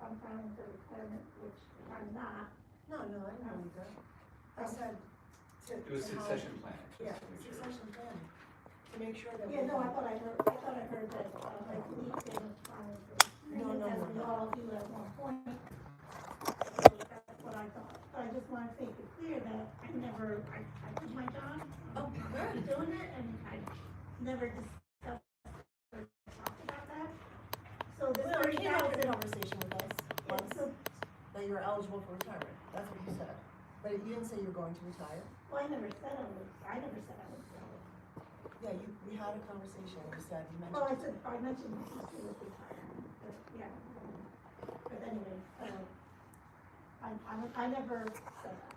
I'm filing for retirement, which I'm not. No, I know you don't. I said to. It was to help- succession planning. just Yeah, to make sure. succession planning, to make sure that. Yeah, we- no, I thought I heard that, like, Lee said was filing for No, retirement, as we no. all do at one point. So that's what I thought, but I just wanna make it clear that I did my job. Oh, I'm good. doing it, and I never discussed or talked about that. So this Well, you came up with a 30,000. conversation with us once, that you were eligible for retirement, that's what you said. But you didn't say you were going to retire? Well, I never said I would go. Yeah, we had a conversation, and you said, you mentioned. Well, I mentioned my sister was retiring, but, yeah. But anyway, I never said that.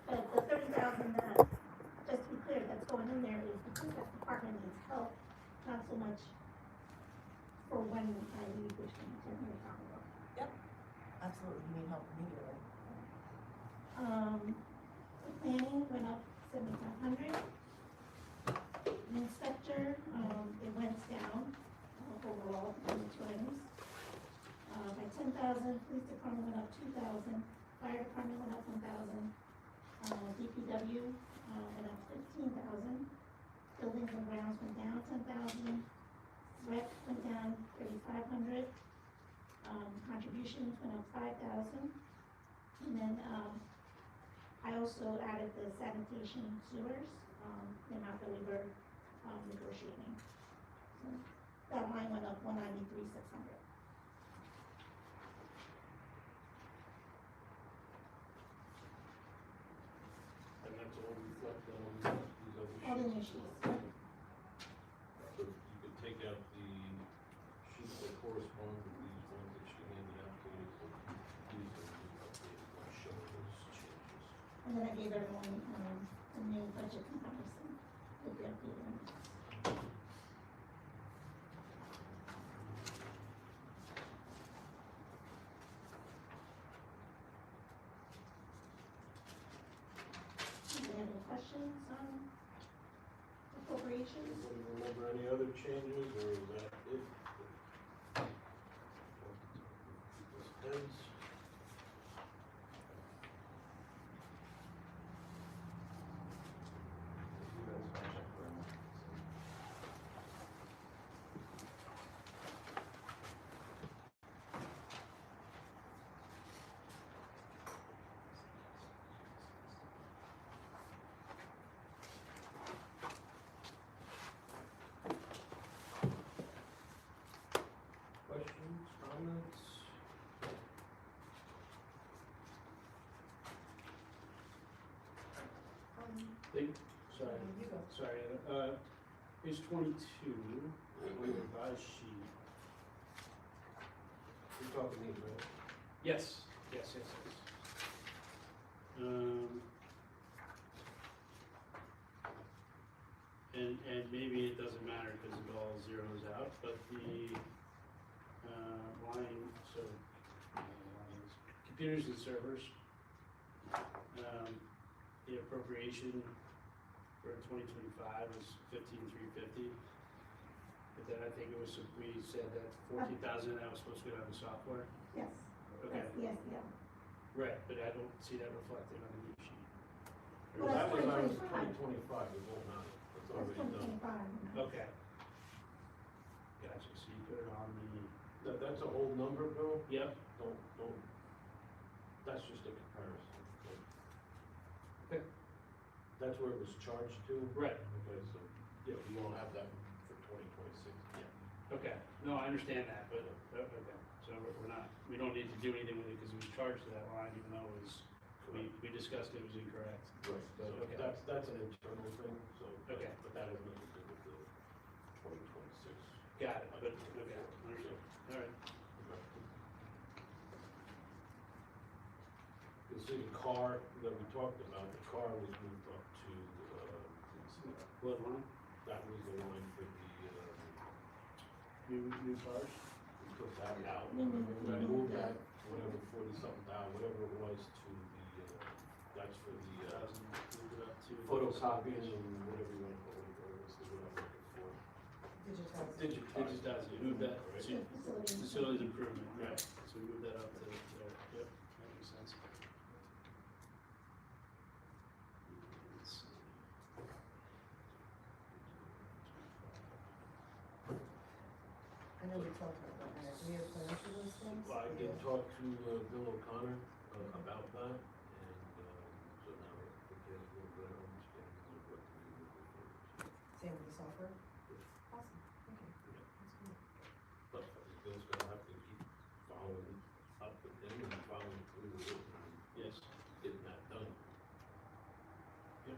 But the 30,000 that, just to be clear, that's going in there is because that department needs help, not so much for when I leave, which I'm going to talk about. Absolutely, you need help immediately. The planning went up 7,500. The inspector, it went down, overall, in the two items. By 10,000, police department went up 2,000, fire department went up 1,000. DPW, went up 15,000. Buildings and grounds went down 10,000. Rec went down 3,500. Contributions went up 5,000. And then, I also added the sanitation sewers, the amount that we were, negotiating. So that line went up 193,600. And that's all reflected on these other All the sheets. issues. So you could take out the sheets that correspond with these ones that she handed out to you, so these are the updated ones showing those changes. And then I gave everyone, a new budget comparison with the updated numbers. Any other questions on appropriations? Anybody remember any other changes, or is that it? People's heads. Questions, comments? Sorry, You go. sorry, page 22, on the revised sheet. You're talking these, right? Yes. And maybe it doesn't matter because it all zeroes out, but the, line, so, lines, computers and servers, the appropriation for 2025 was 15,350. But then I think it was, we said that 14,000, that was supposed to go down to software. Yes. Okay, Yes, yeah. right, but I don't see that reflected on the new sheet. Well, That that's was on 2025. 2025, it won't matter, it's That's already done. 2025. Okay. Gotcha, so you put it on the, That's a whole number, Bill, yep, don't, that's just a comparison. Okay. That's where it was charged to? right, Okay, so, yeah, we won't have that for 2026 yet. okay, no, I understand that, but, okay, so we're not, we don't need to do anything with it because it was charged to that line even though it was, we discussed it was incorrect. Right, so Okay. that's an internal thing, so, Okay. but that has nothing to do with the 2026. Got it, but, okay, understood, alright, You'll see the car that we talked about, the car was moved up to, what line? that was the line for the, New cars? we took that out. Mhm. We moved that, whatever, 40-something thousand, whatever it was, to the, that's for the, Move it up to. photocopying and whatever you want to call it, or what's the word I'm looking for. Digitize. digitize it, move that, Right. to Facility. facilities improvement, right, so we move that up to there, yep, that makes sense. Let's see. I know we talked about that, do we have plans for those things? Well, I did Yeah. talk to Bill O'Connor about that, and so now we get a little better understanding of what to do moving forward. Same with the software? Awesome, thank you. That's good. But Bill's gonna have to keep following up with him and following through with it and Yes, getting that done. Yep.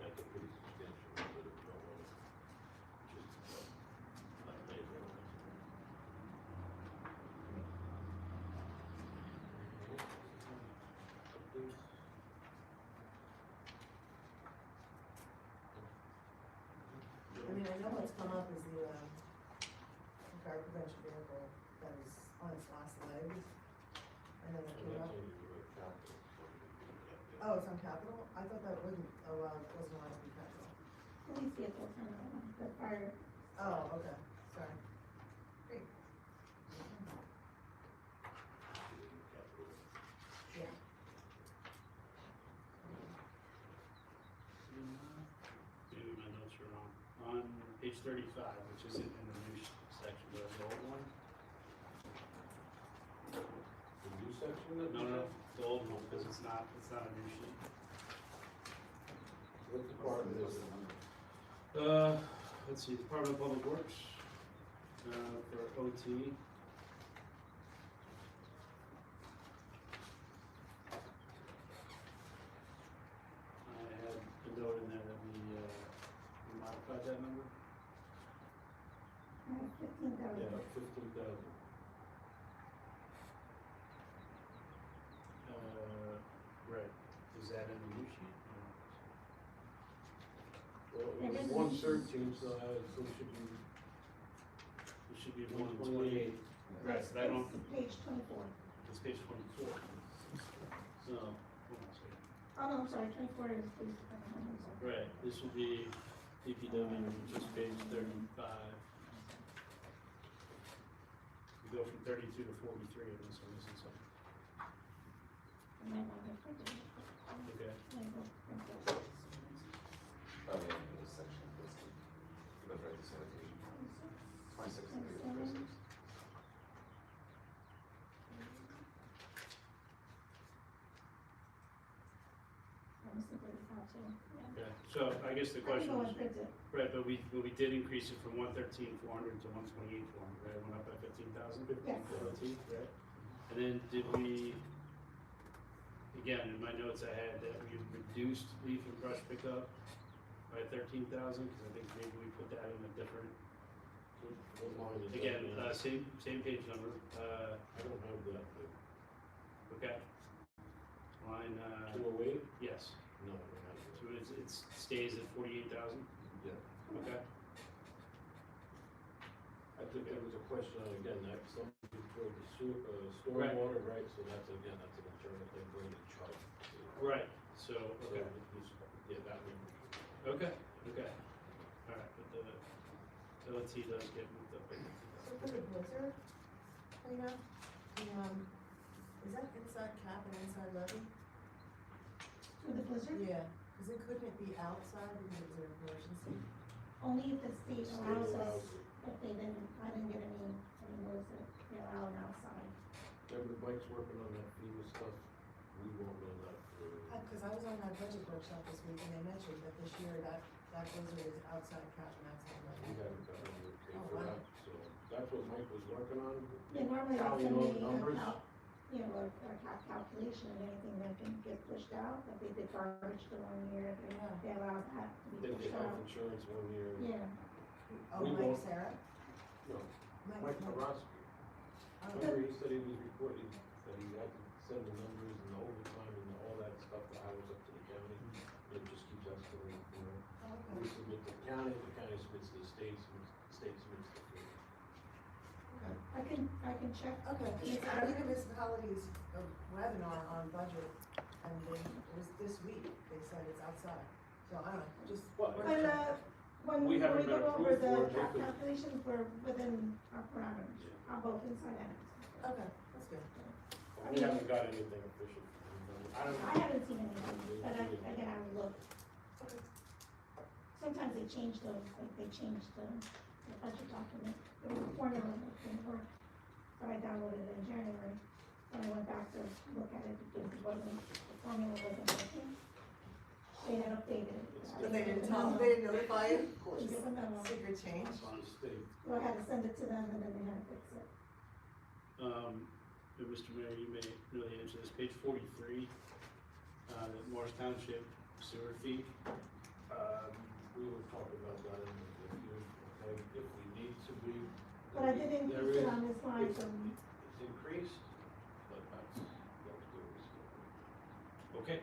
That's a pretty substantial number that we don't wanna just not pay for it. Updates? I mean, I know what's come up is the, fire prevention vehicle that is on its last legs. I know that And came that's up. only the capital, so we can do that. Oh, it's on capital? I thought that wasn't allowed to be capital. Police vehicles, the fire. Oh, okay, sorry. Great. Capital. Yeah. maybe my notes are wrong, on page 35, which isn't in the new section, but the old one, The new section that we no, have? the old one, because it's not a new sheet. What department is it? Let's see, Department of Public Works, for OT. I had a note in there that we modified that number. 15,000. Yeah, 15,000. Right, is that in the new sheet? Well, It it is was new. 113, so it should be It should be 128. Right, but I don't, It's page 24. it's page 24. So, hold on a second. Oh, no, I'm sorry, 24 is police department, I'm sorry. Right, this would be DPW, which is page 35. We go from 32 to 43, unless I'm missing something. I might not have printed it. Okay. Might go print it. Oh, yeah, in this section, listed. You goes right to sanitation. 26 and 36. I'm super proud too, yeah. Okay, so I guess the I can question go is, and print it. right, but we did increase it from 113,400 to 128,400, right? It went up by 15,000? Yes. For OT, right? And then did we, again, in my notes I had that we reduced leaf and brush pickup by 13,000, because I think maybe we put that in a different, what line is that? again, now? same page number, I don't have that, but okay. Line, 208? yes, No, I don't have so it stays at 48,000, that. Yeah. okay? I think there was a question on, again, that somebody for the Right. stormwater, right, so that's, again, that's an internal thing, bring the chart. Right, so, So, okay, yeah, that one. okay, alright, but the OT does get moved up by 50,000. So for the blizzard, you know, is that inside cap and inside levy? For the blizzard, Yeah, cause it couldn't be outside because it was an emergency. only if the state State allows allows us, it. but they didn't, I didn't get any notice that they allow it outside. Remember Mike's working on that FEMA stuff, we won't know that for. Cause I was on that budget workshop this week and they mentioned that this year that blizzard is outside cap and outside We levy. haven't gotten the okay Oh, for wow. that, so that's what Mike was working on. They normally How will we send know me the a numbers? you know, a calculation of anything that can get pushed out, like they did garbage the 1 year, Yeah. they allow that to They be did pushed health out. insurance 1 year. Yeah, Oh, We Mike, won't- Sarah? No, Mike Marosky. Oh, Remember he said he was reporting that he had to send the numbers and the overtime and all that stuff, the hours up to the county. It just keeps escalating, you know. okay. We submit to the county submits to the state, the state submits to the. I can check. Okay, Yes, I need a municipalities webinar on budget and then it was this week, they said it's outside, so I don't know, just. Well, When, when We we haven't go been over approved the for it, because- calculations, we're within our parameters, Yeah. on both inside and outside. Okay, that's good. We haven't got anything official from them. I don't. I haven't seen anything, but again, I will look. Sometimes they change those, like they changed the budget document, the formula that didn't work, but I downloaded it in January. When I went back to look at it, because it wasn't, the formula wasn't working. They had updated it. But they didn't notify you? Of course. Give them a, Secret change. It's on the state. so I had to send it to them and then they had to fix it. And Mr. Mayor, you may know the answer to this, page 43, the Morris Township sewer fee. We will talk about that in a few, okay, if we need to be. But I did There increase it is- on this line it's- from, It's increased, but that's good as well. Okay,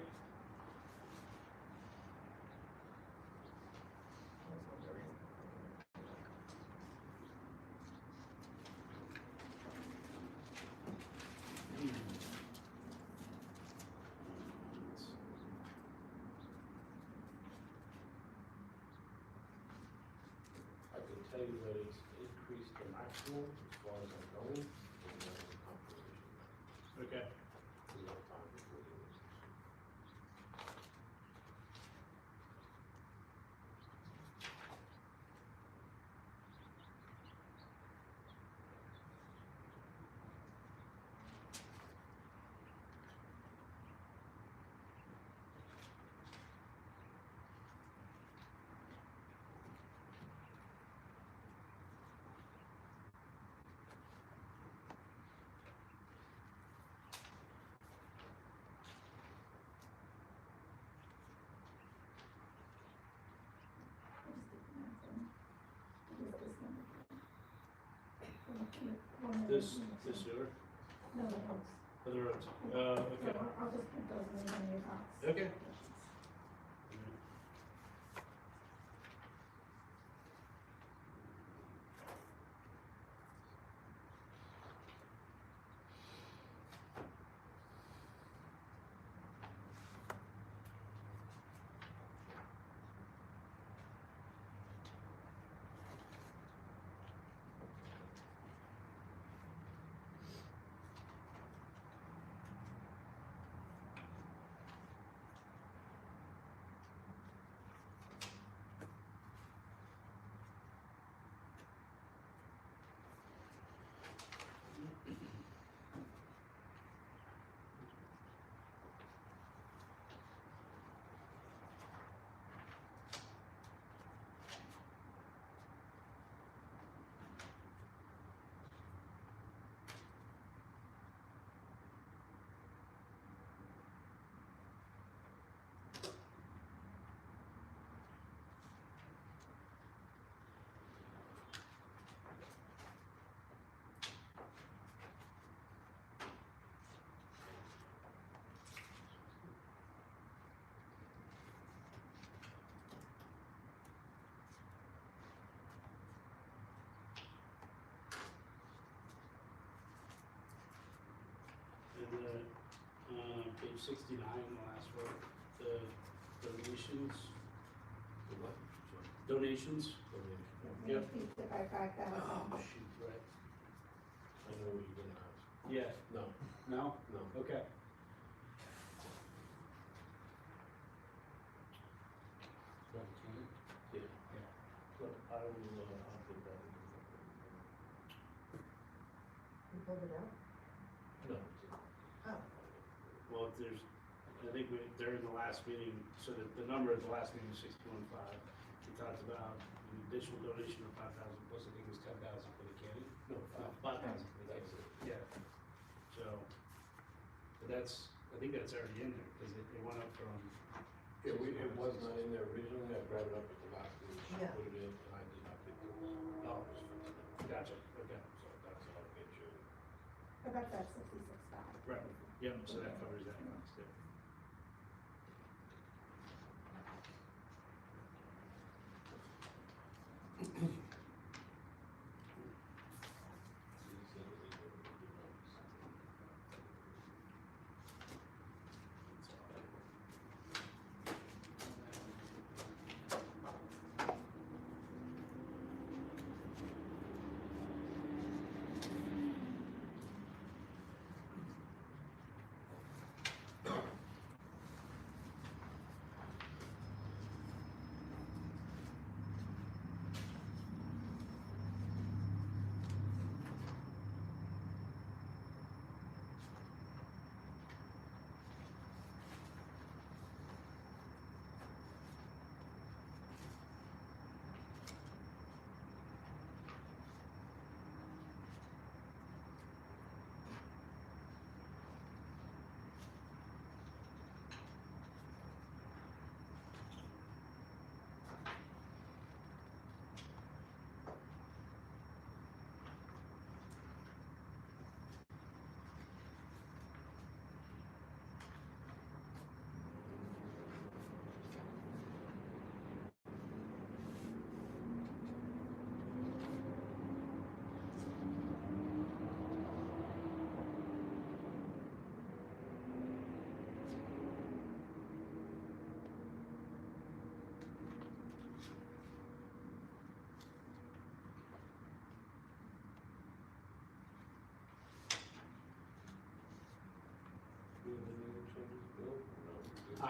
I can tell you that it's increased the maximum as far as I'm going, and that is a confirmation. Okay. We have time before the election. This sewer, no, the roads. for the roads. So Okay. I'll just put those in your box. Okay. And page 69, the last one, the donations. The what? Donations? They Yep. increased it by 5,000. Oh, shoot, right. I know what you're gonna ask. Yeah. No, No? no. Okay. Yeah. But I will, I'll put that in. You pulled it out? No. Oh, Well, if there's, I think we, during the last meeting, so the number at the last meeting was 615. We talked about an additional donation of 5,000 plus I think it was 10,000 for the candy. No, No, 5,000 for the That's candy. it. Yeah. So, but that's, I think that's already in there, because it went up from. It was not in there originally, I brought it up at the last meeting, Yeah. put it in, and I did not think it was. Oh. it was fixed. Gotcha, okay. So that's how I get you. But that's at 66.5. Right, yep, so that covers that cost, yeah.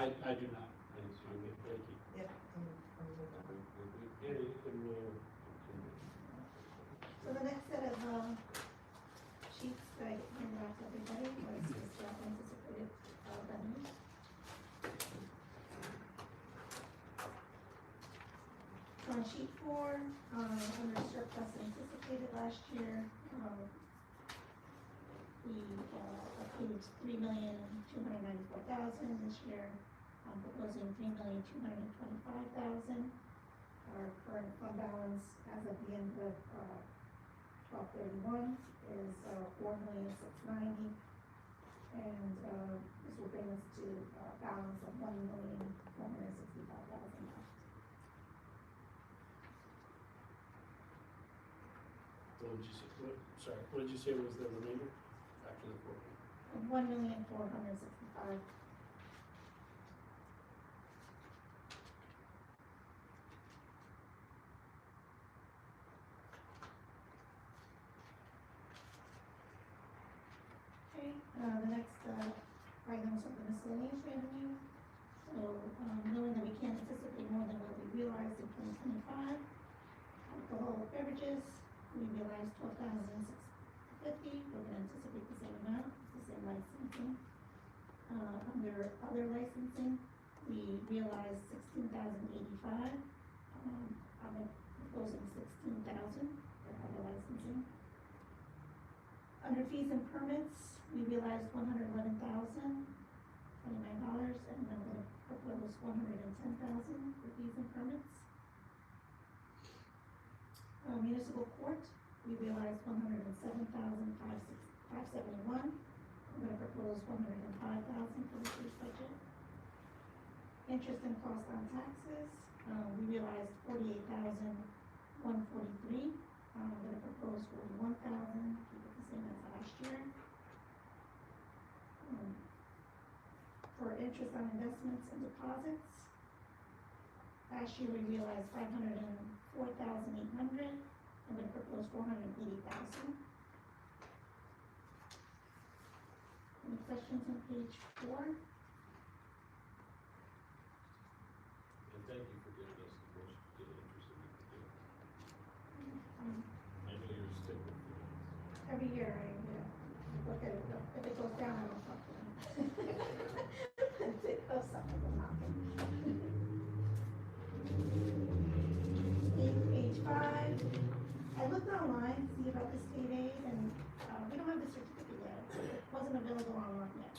I do not. Thank you. Yep, I'm with that. Yeah, you can, continue. So the next set of, sheets that I handed out to everybody was just anticipated, revenues. On sheet 4, under surplus anticipated last year, we, approved $3,294,000 this year. I'm proposing $3,225,000. Our current fund balance as of the end of, 12/31 is, $4,690,000. And, this will bring us to a balance of $1,465,000 left. What did you say was the remainder after the 4? $1,465,000. Okay, the next, items are the miscellaneous revenue. So, knowing that we can't anticipate more than what we realized in 2025, alcohol beverages, we realized 12,650, we're gonna anticipate the same amount, it's the same licensing. Under other licensing, we realized 16,085, I'm proposing 16,000 for other licensing. Under fees and permits, we realized $111,029, and I'm gonna propose $110,000 for fees and permits. Municipal court, we realized $107,571. I'm gonna propose $105,000 for this year's budget. Interest and cost on taxes, we realized $48,143. I'm gonna propose $41,000, keep it the same as last year. For interest on investments and deposits, last year we realized $504,800. I'm gonna propose $480,000. Any questions on page 4? And thank you for giving us the most interest that we could do. I know you're sticking with it. Every year I, look at it, if it goes down, I don't talk to them. If it goes up, I go knocking. Page 5, I looked online to see about the state aid, and, we don't have the certificate yet, it wasn't available online yet.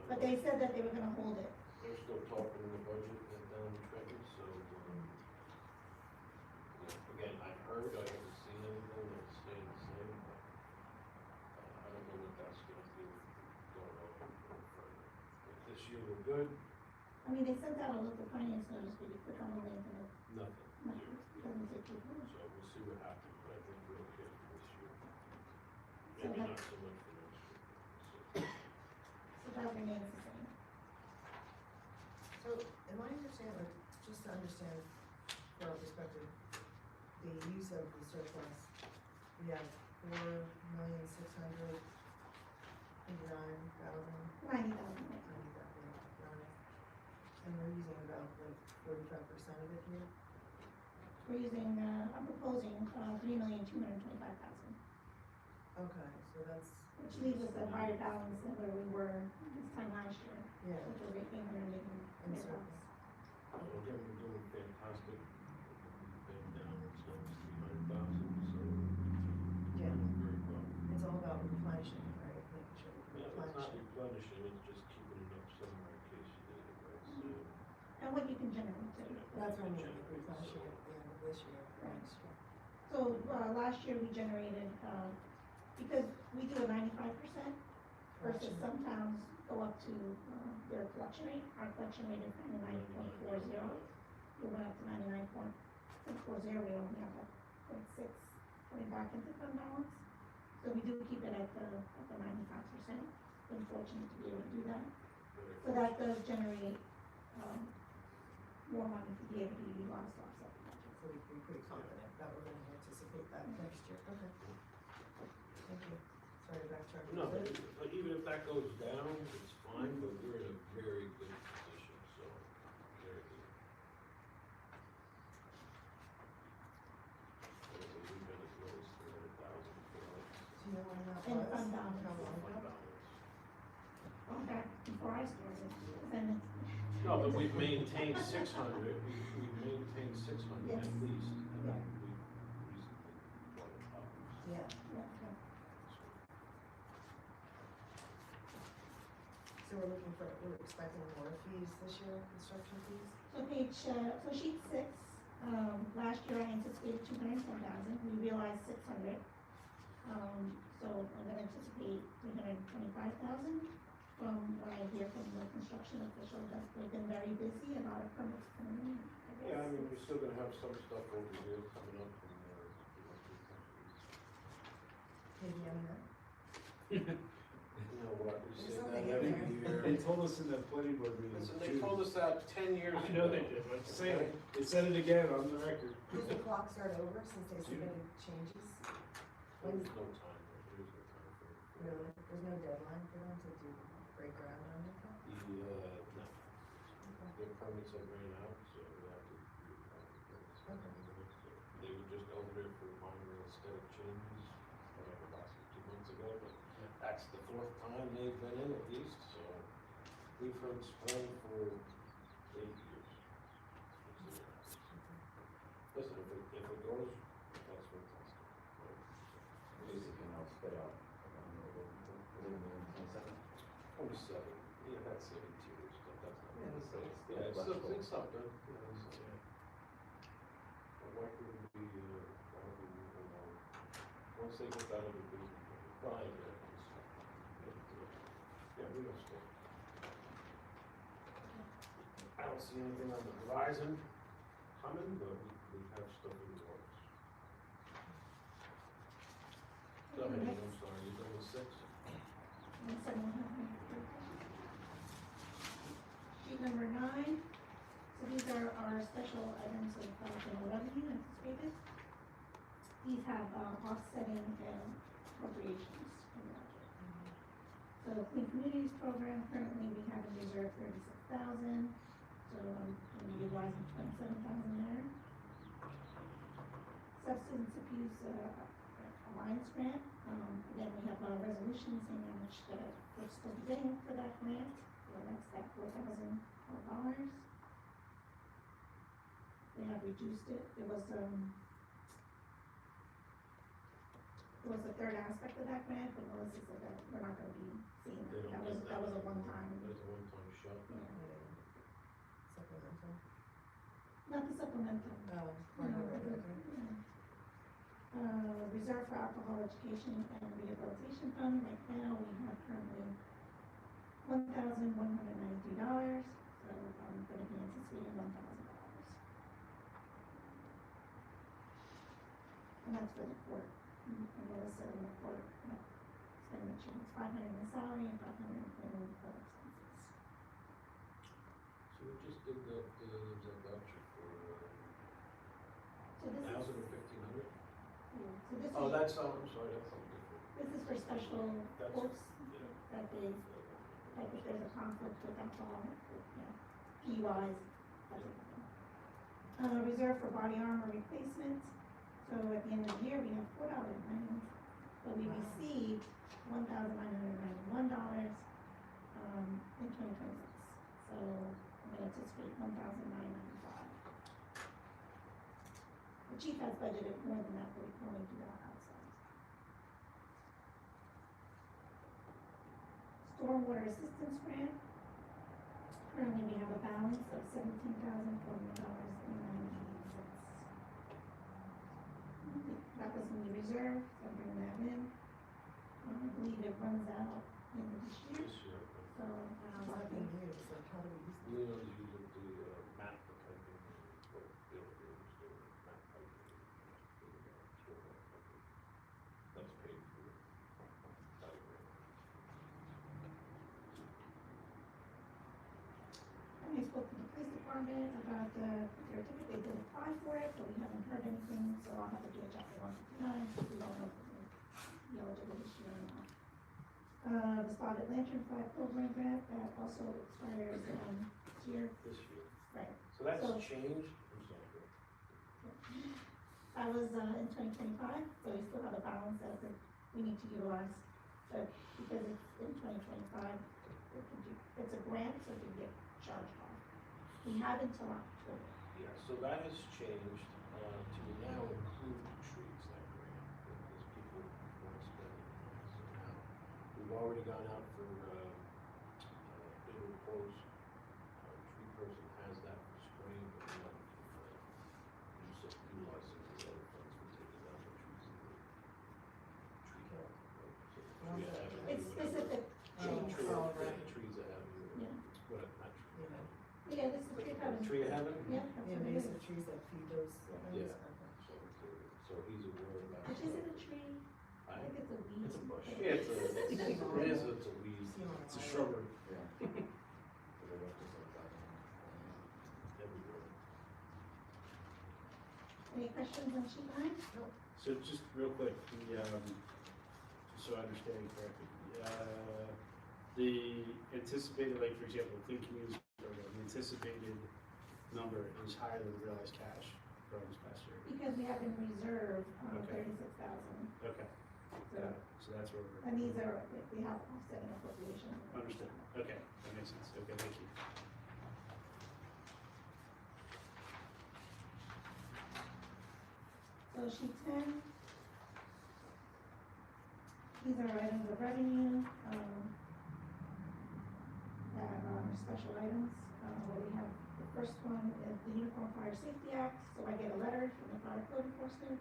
But they said that they were gonna hold it. They're still talking in the budget down in Trenton, so, again, I've heard, I haven't seen anything that's staying the same, but, I don't know what that's gonna do going on further. If this year we're good, I mean, they sent out a local finance notice, but you click on the link and it nothing. doesn't take you through. So we'll see what happens, but I think we're okay for this year. So Maybe that- not so much for next year. So that remains the same. So, am I understanding, like, just to understand from our perspective, the use of the surplus, we have $4,689,000, 90,000. and we're using about like 45% of it here. We're using, I'm proposing, $3,225,000, Okay, so that's, which leaves us at higher balance than where we were this time last year, yeah, which was $880. in surplus. Well, again, we're doing fantastic. We've been down as low as 300,000, so Yeah, we're very well. it's all about replenishing, right, making sure we Yeah, it's not replenish. replenishing, it's just keeping it up somewhere in case you need it, right? So, And what you can generate too. That's what I mean, like replenishing at the end of this year, next year. So, last year we generated, because we do a 95%, versus some towns go up to, their collection rate, our collection rate is 99.40. We went up to 99.40, we only have like 0.6 coming back into fund balance. So we do keep it at the 95%, been fortunate to be able to do that. So that does generate, more money to be able to utilize to offset the budget. So we can be pretty confident that we're gonna anticipate that next year, okay. Thank you, sorry to backtrack. No, but even if that goes down, it's fine, but we're in a very good position, so. in was? fund How balance. long Fund ago? balance. Going back before I started, then No, but we've maintained 600, we've maintained 600 Yes. at least, and Yeah. we recently brought it up. Yeah, so we're expecting more fees this year, construction fees? So so sheet 6, last year I anticipated 210,000, we realized 600. So I'm gonna anticipate 325,000 from what I hear from the construction official, that they've been very busy, a lot of permits coming in, I guess. Yeah, I mean, we're still gonna have some stuff over here coming up from, Maybe I'm not. you know what, we There's say that something in every there. year. They told us in the planning board meeting. Listen, they told us that 10 years ago. I know they did, but say it, they said it again on the record. Does the clock start over since they submitted changes? There's no time, there's no time for it. Really? There's no deadline for them to break ground on anything? No. Their permits have ran out, so we have to do the permits. They were just over there for minor aesthetic changes, whatever, last 2 months ago, but that's the 4th time they've been in at least, so we've heard spring for 8 years. Listen, if it goes, that's fantastic. Basically, now spit out, I don't know, a little more than 27. 27, yeah, that's 72 years, but that's not. Yeah, So it's still Yeah, it's flexible. it's something, you know, so. But why couldn't we, why would we move along? Once they get out of the business, fine, yeah, we don't stay. I don't see anything on the horizon coming, but we have stuff in the works. Go ahead, Next. I'm sorry, you're done with 6? Next one, sheet number 9, so these are our special items of general revenue anticipated. These have offsetting appropriations in the budget. So Clean Communities Program, currently we have in reserve 36,000, so I'm utilizing 27,000 there. Substance Abuse Alliance Grant, again, we have a resolution saying how much we're supposed to be getting for that grant, so that's that $4,000. They have reduced it, there was a third aspect of that grant, but Melissa said that we're not gonna be seeing They that, don't that get was a one-time. That's a one-time shot. Supplemental? Not the supplemental. Oh, part of it, okay. Reserve for Alcohol Education and Rehabilitation Fund, right now, we have currently $1,193, so I'm gonna be anticipating $1,000. And that's for the court, and Melissa in the court, expenditure, it's 500 in salary and 500 in other expenses. So we just did that voucher for, So this is, 1,000 or 1,500? yeah, so this Oh, is, that's, I'm sorry, that's something different. this is for special That's- courts, Yeah. that they, like if there's a conflict with alcohol, PUIs, that type of thing. Reserve for body armor replacement, so at the end of the year, we have $4.90, but we received $1,991, in 2026, so I'm gonna anticipate $1,995. The chief has budgeted more than that, but we can only do that outside. Stormwater assistance grant. Currently, we have a balance of $17,400.98. That was in the reserve, so I'm bringing that in. I believe it runs out in this year, This year, but so, It's not being used, like how do we use it? Leon's using the, map for typing, what Bill is doing, map typing. That's paid for. By the grant. I spoke to the police department about their ticket, they did apply for it, but we haven't heard anything, so I'll have to do a chapter 159, we don't know if we'll be eligible this year or not. The Spotted Lantern Flag Program grant, that also expires, this year, This year. right. So that's So- changed? I'm sorry. That was, in 2025, so we still have a balance that we need to utilize. but because it's in 2025, it's a grant, so it can get charged off. We have until October. Yeah, so that has changed, to now include trees, that grant, because people weren't spending it. So now, we've already gone out for, bid proposals. Tree person has that for spring, but now we can, utilize some of the other funds for taking down the trees in the tree count. So the tree avenue, It's specific Oh, trees. Tree, oh, yeah, right. the trees that have, Yeah. what, not tree. You know, Yeah, this is tree cover. Tree heaven? Yeah, that's what it is. invasive trees that feed those wetlands. Yeah. Okay. So he's aware of that. Which isn't a tree, I I- think it's a weed. It's a bush. Yeah, it's a, it's a weed. See on It's a the shrubbery. Yeah. But they left us like that. Everywhere. Any questions on sheet nine? So just real quick, just so I understand correctly, the anticipated, like, for example, Clean Communities program, the anticipated number is higher than the realized cash from this past year. Because we have in reserve, Okay. 36,000, Okay, so, so that's where we're. and these are, we have offsetting appropriation. Understood, okay, that makes sense, okay, thank you. So sheet 10. These are items of revenue, that are special items, where we have, the first one is the Uniform Fire Safety Act, so I get a letter from the Fire Code Enforcement,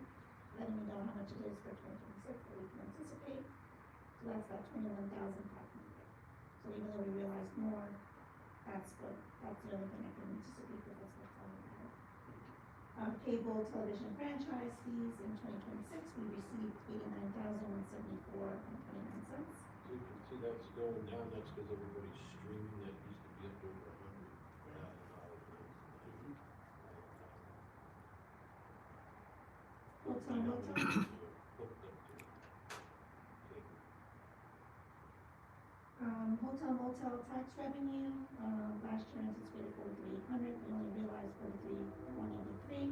letting me know how much it is for 2026 that we can anticipate, so that's that 21,500. So even though we realized more, that's the only thing I can anticipate, because that's what's on the letter. Cable television franchise fees in 2026, we received 89,174.29 cents. You can see that's going down, that's because everybody's streaming, that used to be up over $100,000. Hotel. Hotel motel tax revenue, last year anticipated 4,300, we only realized 4,183,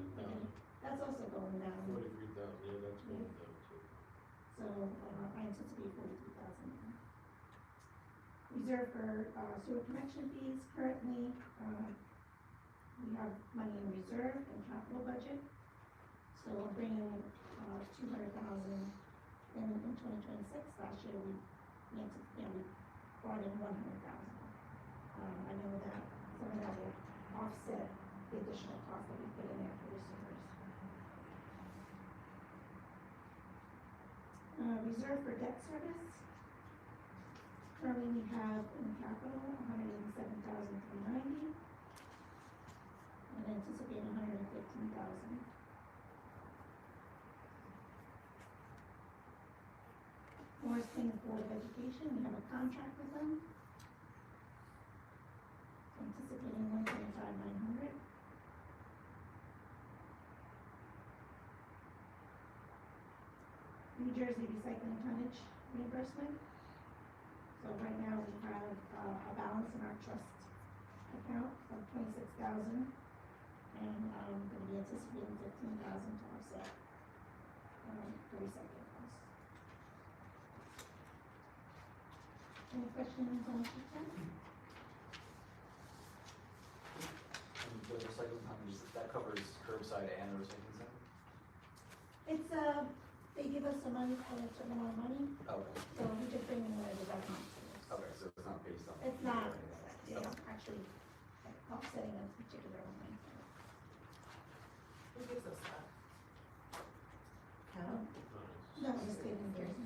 that's also going down. 43,000, yeah, that's going down too. So, I anticipate 43,000. Reserve for, sewer connection fees, currently, we have money in reserve and capital budget. So we're bringing, 200,000 in 2026, last year we brought in 100,000. I know that some of that will offset the additional cost that we put in there for the sewers. Reserve for debt service. Currently, we have in capital, 187,390. And anticipate 115,000. Morris Plains Board of Education, we have a contract with them. So anticipating 125,900. New Jersey recycling tonnage reimbursement. So right now we have, a balance in our trust account of 26,000. And, gonna be anticipating 15,000 to offset, the recycling costs. Any questions on sheet 10? And the recycling companies, that covers curbside and the recycling center? It's, they give us some money for a certain amount of money, Okay, so we just bring in whatever that amount is. okay, so it's not based on. It's not, or anything. you know, actually offsetting a particular line. Who gives us that? Um, No, the state of New Jersey.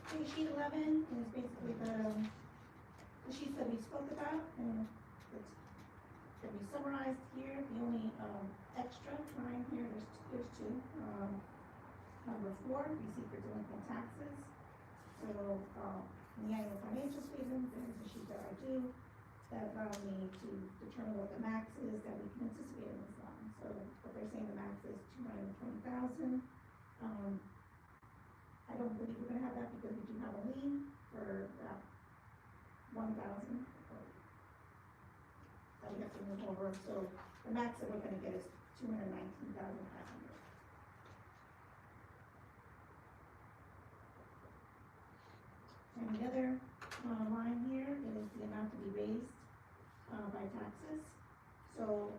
Okay, sheet 11 is basically the sheets that we spoke about, and it's gonna be summarized here. The only, extra line here, there's two. Number 4, receipt for delinquent taxes. So, in the annual financial statement, there's a sheet that I do that allow me to determine what the max is that we can anticipate in this line. So what they're saying the max is 220,000. I don't believe we're gonna have that because we do have a lien for that 1,000. That we have to move over, so the max that we're gonna get is 219,500. And the other, line here is the amount to be raised, by taxes. So,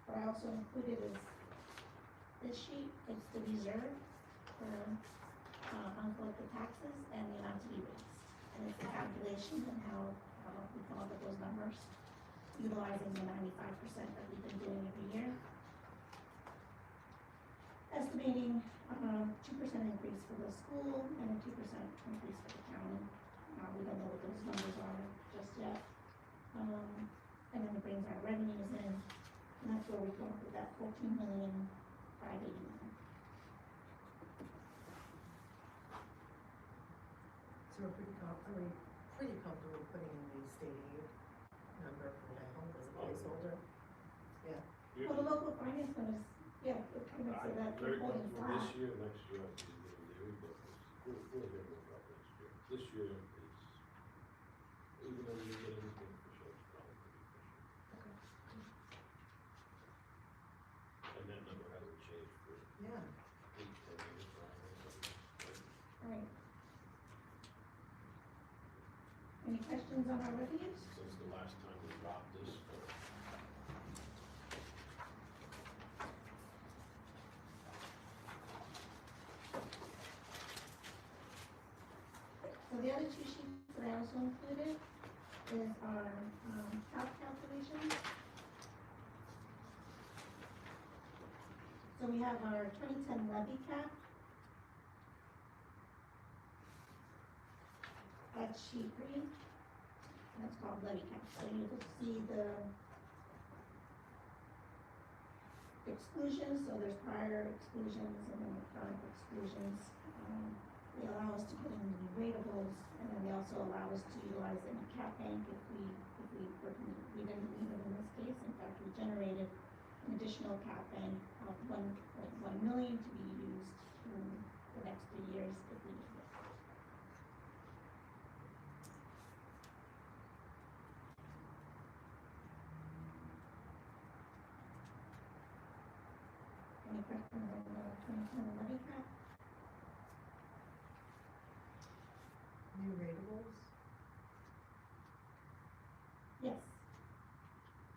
what I also included is this sheet, it's the reserve for, uncollected taxes and the amount to be raised. And it's a calculation of how, we come up with those numbers, utilizing the 95% that we've been doing every year. Estimating, 2% increase for the school and a 2% increase for the county. We don't know what those numbers are just yet. And then it brings our revenues in, and that's where we come up with that 14,589,000. So we're pretty comfortable putting in the state aid number for that home as a placeholder? Yeah, Well, the local finance one is, yeah, it kind of said that Very we're holding comfortable flat. this year, next year, I think we'll hear more about next year. This year is, even though we didn't get anything for sure, it's probably pretty efficient. And that number hasn't changed for yeah. 8, 10 years, right? Right. Any questions on our revenues? Since the last time we dropped this, So the other two sheets that I also included is our, calc calculations. So we have our 2010 levy cap. That's sheet green, and that's called levy cap. So you can see the exclusions, so there's prior exclusions and then the current exclusions. They allow us to put in the ratables, and then they also allow us to utilize in a cap bank if we didn't need it in this case. In fact, we generated an additional cap bank of 1.1 million to be used in the next 3 years if we need it. Any questions on the 2010 levy cap? New ratables? Yes.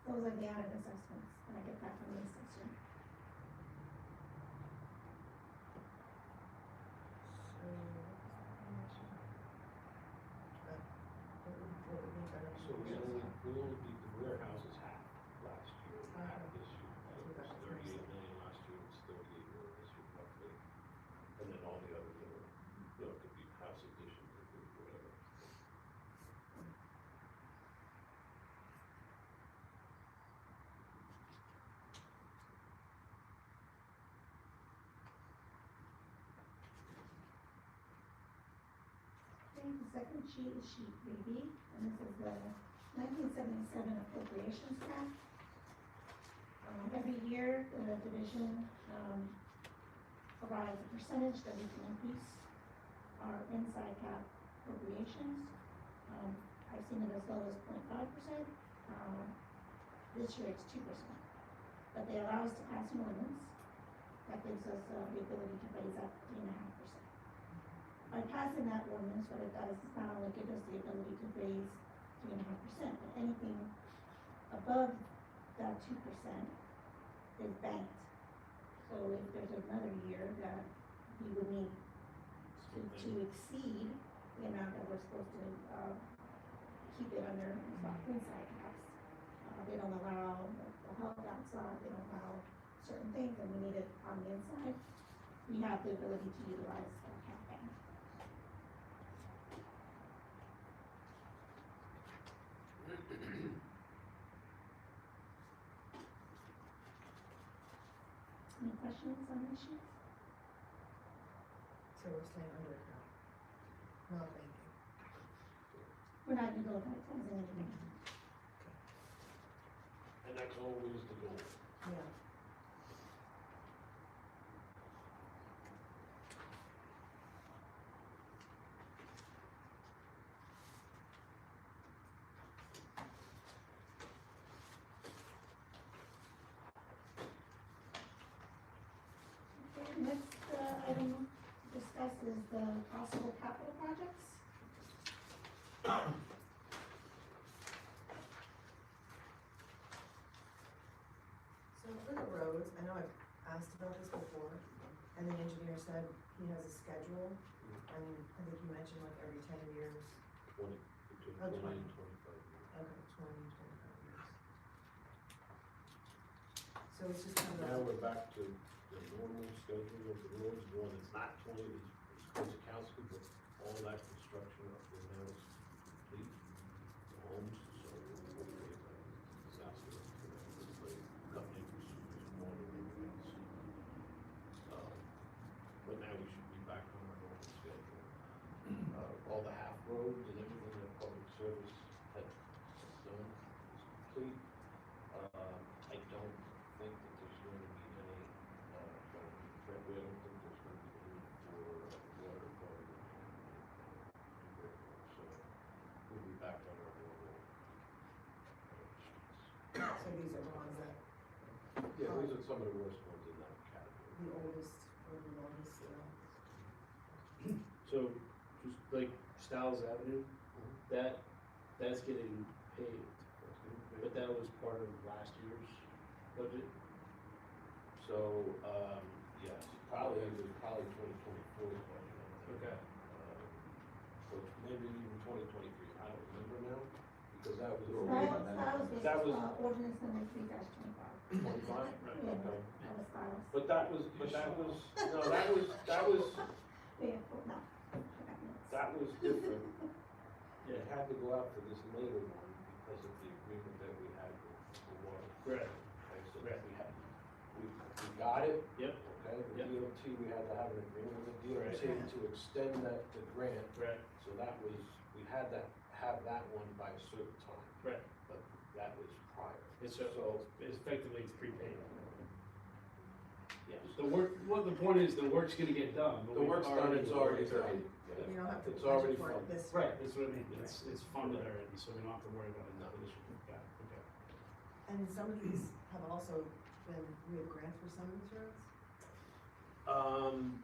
Those are the added assessments, and I get that from the assessor. So, what would be better? so we only the warehouse is half last year, half this year. It was 38 million last year, it's 38 million this year roughly. And then all the others are, it could be house addition, it could be whatever. Okay, the second sheet is sheet 3B, and this is the 1977 appropriations cap. Every year, the division, provides a percentage that we can increase our inside cap appropriations. I've seen it as low as 0.5%. This year it's 2%. But they allow us to pass an ordinance that gives us, the ability to raise up 3.5%. By passing that ordinance, what it does is not only give us the ability to raise 3.5%, but anything above that 2% is banked. So if there's another year that we would need to exceed the amount that we're supposed to, keep it under inside caps. They don't allow the help outside, they don't allow certain things, and we need it on the inside. We have the ability to utilize that cap bank. Any questions on this sheet? So we're staying under account, not banking. We're not utilizing anything. And that's always the goal. Yeah. Okay, next, item discussed is the possible capital projects. So for the roads, I know I've asked about this before, and the engineer said he has a schedule, and I think you mentioned like every 10 years, Between Oh, 20 20. and 25 years. okay, 20, 25 years. So it's just kind Now of, we're back to the normal schedule of the roads, the one that's not 20 is Kozakowski, but all that construction up there now is complete, the homes, so hopefully South Dakota, coming in is more than anything else. But now we should be back on our normal schedule. All the half roads and everything that public service had done is complete. I don't think that there's going to be any, frankly, I don't think there's going to be any for water department. So we'll be back on our normal. so these are the ones that, Yeah, these are some of the worst ones in that category. the oldest, or the longest, So, just like Stiles Avenue, that's getting paved, but that was part of last year's budget. So, yes, probably, it was probably 2024 budget. Okay. Or maybe even 2023, I don't remember now, because that was. Styles was, That was ordinance number 3-25. 25? Yeah, Okay. that was Styles. But that was, no, that was Yeah, no. That was different. It had to go out for this later one because of the agreement that we had with the water. Right. Okay, so Right. we got it. Yep. Okay, the Yep. DOT, we had to have an agreement with the DOT Right. to extend that, the grant. Right. So that was, we had to have that one by a certain time, Right. but that was prior. It's, So, it's effectively it's prepaid. yes. The work, well, the point is, the work's gonna get done. but The we've work's done, it's already done. You don't have to It's already budget for it funded. this. Right, that's what I mean, it's funded already, so we don't have to worry about another issue. Got it, okay. And some of these have also been, we have grants for some of these roads?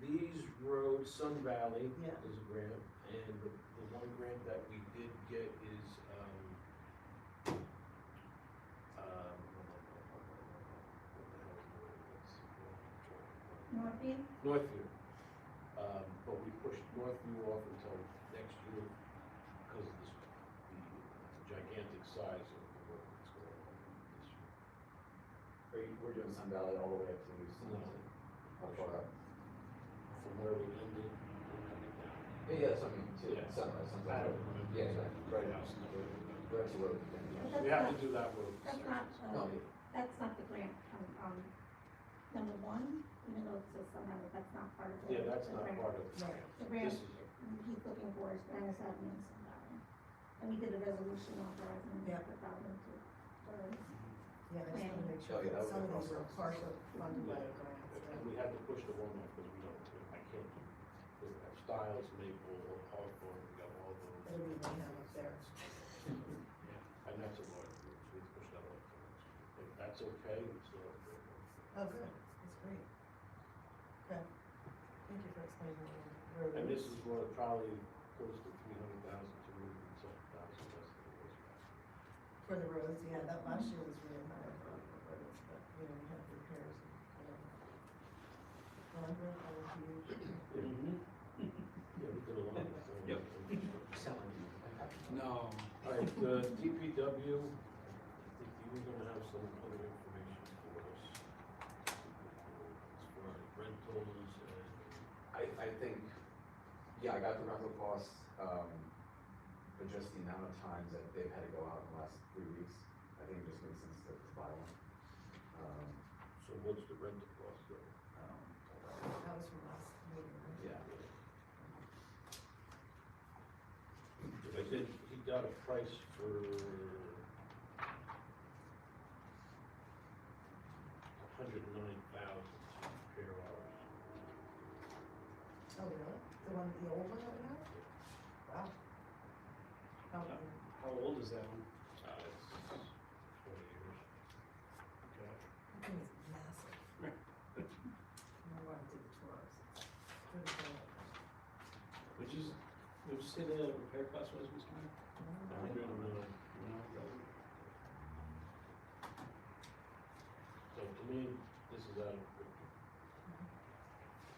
These roads, Sun Valley Yeah. is a grant, and the one grant that we did get is, Northview? Northview. But we pushed Northview off until next year because of this, the gigantic size of the work that's going on this year. We're doing Sun Valley all the way up to No. How far up? From where we ended, we're coming down. Yeah, something, Yeah. Sunrise, I don't remember. Yeah, exactly, right now, right to road. But We that's have to not- do that road. That's not, No, that's not the grant on number one, even though it says somehow that that's not part of the. Yeah, that's the not grant. part of it. Right. The grant This is, he's looking for is Granite Avenue and Sun Valley. And we did a resolution authorizing him Yeah. to put that into, for Yeah, I just want to make Oh, sure yeah, that that some of was these are awesome. partial funded by the grants. and we had to push the one off because we don't, I can't do, we have Styles, Maple, Hawthorne, we got all those. It'll be mayhem up there. And that's a large group, so we push that off for next year. If that's okay, it's still okay. Oh, good, that's great. Okay, thank you for explaining the road. And this is what probably close to 300,000 to 207,000 less than it was last year. For the roads, yeah, that last year was really high for the roads, but, you know, we had repairs and whatever. Rhonda, over to you. Yeah, we did a lot of that. Yep. No. All right, the DPW, I think you were gonna have some other information for us. As far as rentals and. I think, yeah, I got the rental costs, but just the amount of times that they've had to go out in the last 3 weeks, I think it just makes sense to buy one. So what's the rental cost though? That was from last meeting, right? Yeah. I think he got a price for $109,000 repair hours. Oh, really? The one, the old one that we have? Wow. Oh, yeah. How old is that one? It's 20 years. Okay. That thing is massive. I wanted to do the tours. Pretty cool. Would you say the repair cost was, Mr. Mayor? you know, So to me, this is out of,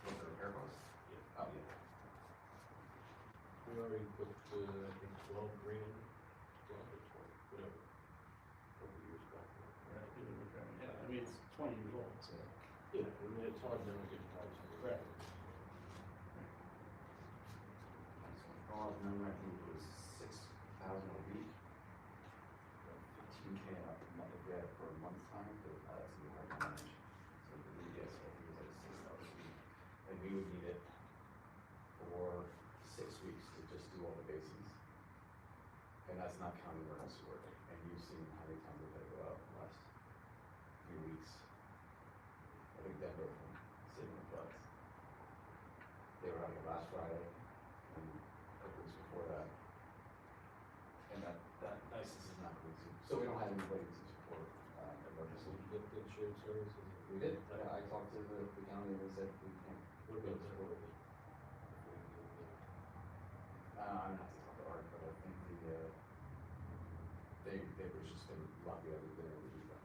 What's the repair cost? Yeah. Oh, yeah. we already put, I think 12 grand, 12 or 20, whatever. A couple years back. right, give it a repair. Yeah, I mean, it's 20 years old, so. Yeah, I mean, it's hard now to get parts. Right. Oh, I remember, I think it was 6,000 a week. 15K a month, if we had it for a month's time, but that's gonna be hard to manage. So the yes, I think it was like 6,000 a week. And we would need it for 6 weeks to just do all the bases. And that's not counting emergency work. And you've seen how many times we've had to go out in the last few weeks. I think Denver from Sydney and Floods. They were out here last Friday and a couple weeks before that. And that license is not going to, so we don't have anybody to support, So emergency. you get the shared services. We did, I talked to the county and they said we can't. What about that? support it. I'm not to talk to Art, but I think they were just been lucky that we've been able to do that.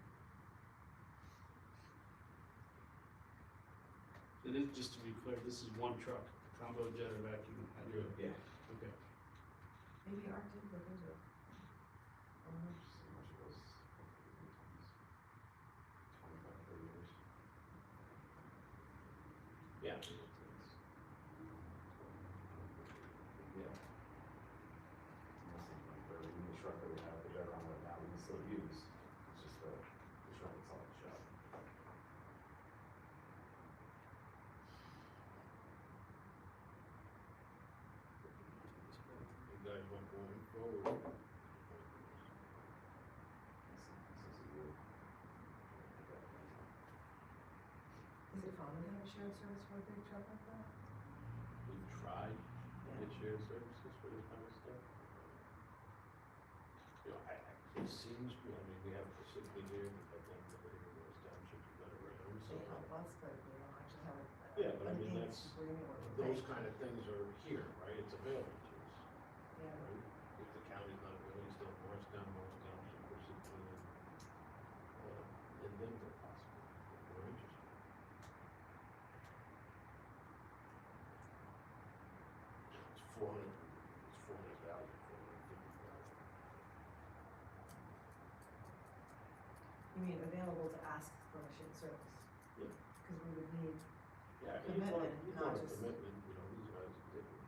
It is, just to be clear, this is one truck, combo jetter vacuum. Yeah. Okay. Maybe Art didn't look into it. Just see how much it was. 25, 30 years. Yeah. Yeah. For the truck that we have, the jet on right now, we can still use, it's just the truck itself is shot. You guys want going forward? This is a year. Is it common to have a shared service for a big truck like that? We've tried to get shared services for this kind of stuff. You know, it seems, I mean, we have specifically here, but then the various townships have been around, so. They help us, but we don't actually have a. Yeah, but I mean, an that's- agreement with the Those bank. kind of things are here, right? It's available to us, Yeah, right? If the county's not willing, still Morristown Township, Parsippany, and Denver possibly, if we're interested. It's 400,000, $450,000. you mean available to ask for a shared service? Yeah. Cause we would need, Yeah, Commitment, you not want a just- commitment, you know, these guys,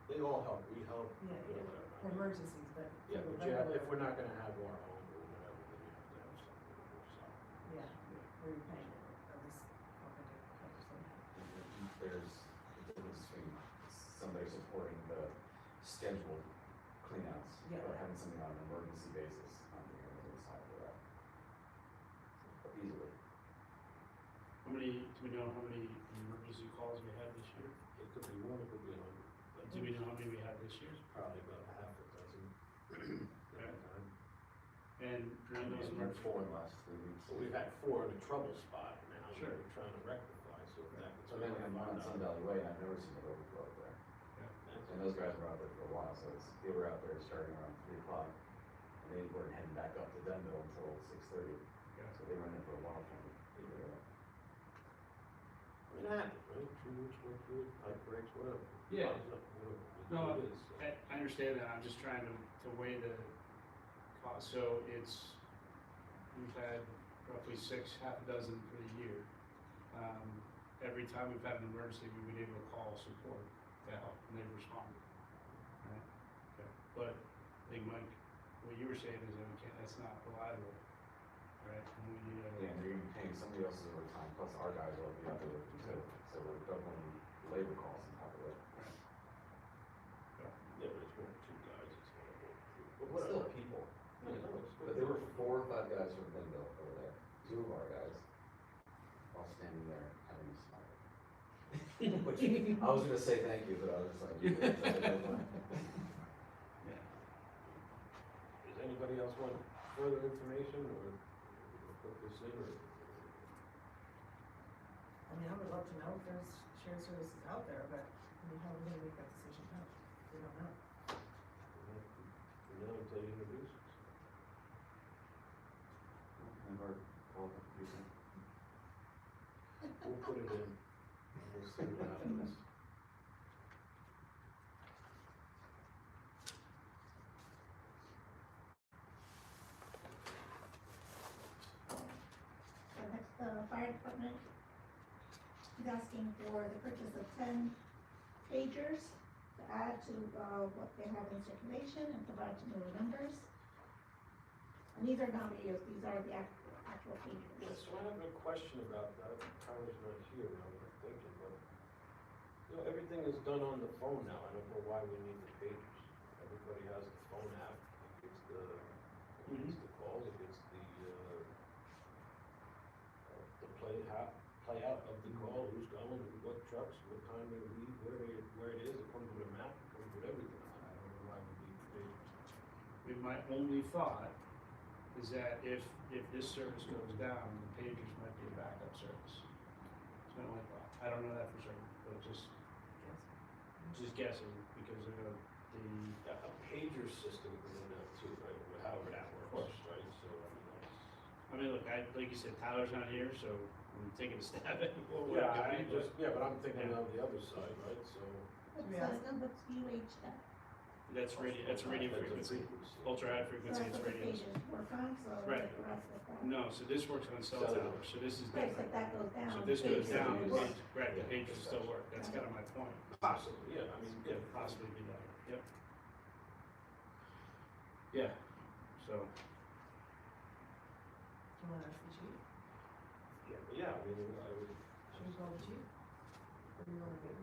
they all help, we help, yeah, you know, yeah, whatever. for emergencies, but. Yeah, for but yeah, regular- if we're not gonna have our own or whatever, then you have to have something or something. Yeah, where you're paying it, at least, okay, There's a difference between somebody supporting the scheduled cleanouts Yeah. or having something on an emergency basis on the side of that. But easily. How many, do we know how many emergency calls we had this year? It could be one, it could be 100. Do we know how many we had this year? Probably about half a dozen. Okay. At a time. And during those We've had emergency, 4 in the last 3 weeks. So we've had 4 in a trouble spot now, that Sure. we're trying to rectify, so if that. So then we have one on Sun Valley Way, and I've never seen it overflow up there. That's- And those guys were out there for a while, so they were out there starting around 3 o'clock. And they weren't heading back up to Denville until 6:30. Yeah. So they went in for a while trying to figure it out. I mean, it happens, right? 2 weeks, work through it, pipe breaks, whatever. Yeah. Fires up, whatever. It No, is, so. I understand that, I'm just trying to weigh the cost, so it's, we've had roughly 6, half a dozen for the year. Every time we've had an emergency, we've been able to call support to help, and they've responded. Right? Okay. But, I think Mike, what you were saying is that we can't, that's not reliable, right? And we need a. Yeah, and you're gonna be paying somebody else's overtime, plus our guys will be out there with them too. So we're doubling labor costs on top of it. Yeah, but it's 1 or 2 guys, it's not a whole crew. But But whatever. still people. Yeah, no, it's good. But there were 4 or 5 guys from Denville over there, 2 of our guys, all standing there having a smile. Which, I was gonna say thank you, but I was like. Yeah. Does anybody else want further information, or we'll put this in, or? I mean, I would love to know if there's shared services out there, but, I mean, how are we gonna make that decision now? We don't know. We're not until you introduce us. And our culvert reason. We'll put it in, we'll see what happens. So next, the fire department is asking for the purchase of 10 pagers to add to, what they have in circulation and provide to newer members. And these are not radios, these are the actual pagers. Yeah, so I have a question about that, Tyler's not here now, I'm thinking, but, you know, everything is done on the phone now, I don't know why we need the pagers. Everybody has the phone app, it gets the calls, it gets the play out of the call, who's going, what trucks, what time they leave, where it is, it comes with a map, it comes with everything. I don't know why we need the pagers. I mean, my only thought is that if this service goes down, the pagers might be a backup service. It's my only thought. I don't know that for certain, but just guessing, because of the, Yeah, a pager system is in that too, right, or however that works, right, so, I mean, look, like you said, Tyler's not here, so I'm taking a stab at it. but I'm thinking on the other side, right, so. What's UH that? That's radio frequency, ultra high frequency, it's That's what the radios. pagers work on, so Right. the rest of that. No, so this works on cell towers, so this is Right, different. so if that goes down. So this goes pagers down, will the work. page, right, the pagers still work, that's kind of my point. Possibly, yeah, I mean, yeah, Could possibly be that, yep. Yeah, so, Do you wanna ask the chief? Yeah, I mean, I would. Should we call the chief? Or do you wanna do?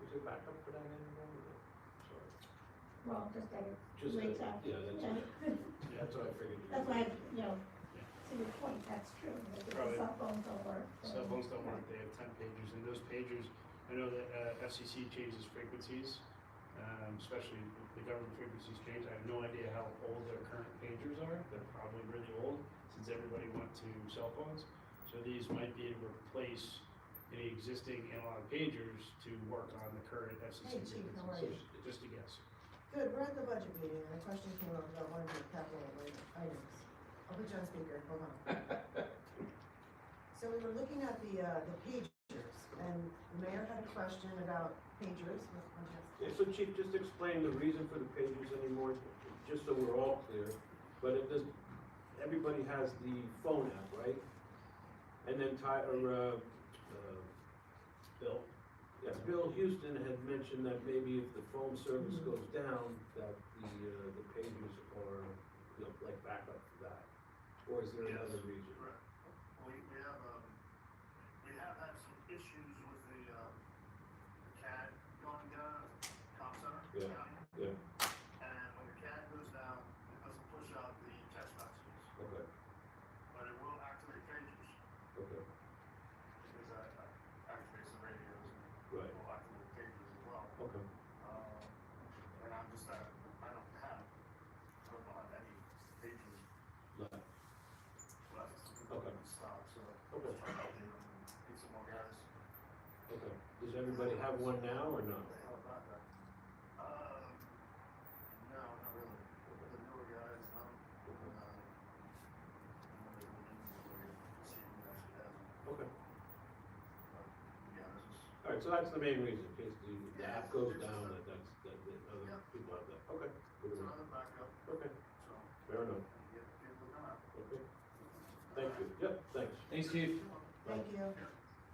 Is there backup for that anymore? Sorry. Well, just that it's Just, UHF. yeah, that's what I figured. That's why, to your point, that's true, that the Probably. cell phones don't work. so- cell phones don't work, they have 10 pagers, and those pagers, I know that FCC changes frequencies, especially the government frequencies change. I have no idea how old their current pagers are, they're probably really old, since everybody went to cell phones. So these might be able to replace any existing analog pagers to work on the current FCC Hey, Chief, how are frequencies. you? Just a guess. Good, we're at the budget meeting, and a question came up about one of your capital items. I'll put you on speaker, hold on. So we were looking at the pagers, and the mayor had a question about pagers. Yeah, so Chief, just explain the reason for the pagers anymore, just so we're all clear, but it does, everybody has the phone app, right? And then Bill? yeah, Bill Houston had mentioned that maybe if the phone service goes down, that the pagers are, like backup for that. Or is there another reason? Correct. We have had some issues with the CAD going down, comm center, Yeah. county. Yeah, And when the CAD goes down, it doesn't push out the text messages, okay, but it will activate pages, okay, because that activates the radios and right, will activate pages as well. okay, And I'm just, I don't have any pages left, left Okay. in stock, so. Okay. Just trying to update them and get some more guys. okay. Does everybody have one now or not? They have a backup. No, not really. The newer guys, no. Okay. Yeah, this is, Alright, so that's the main reason, in case the app goes down, that other Yeah. people have that, okay, good it's enough. another backup, Okay, so, fair enough, get people to come out. okay. Thank you, yep, thanks. Thanks, Chief. Thank you. Yeah.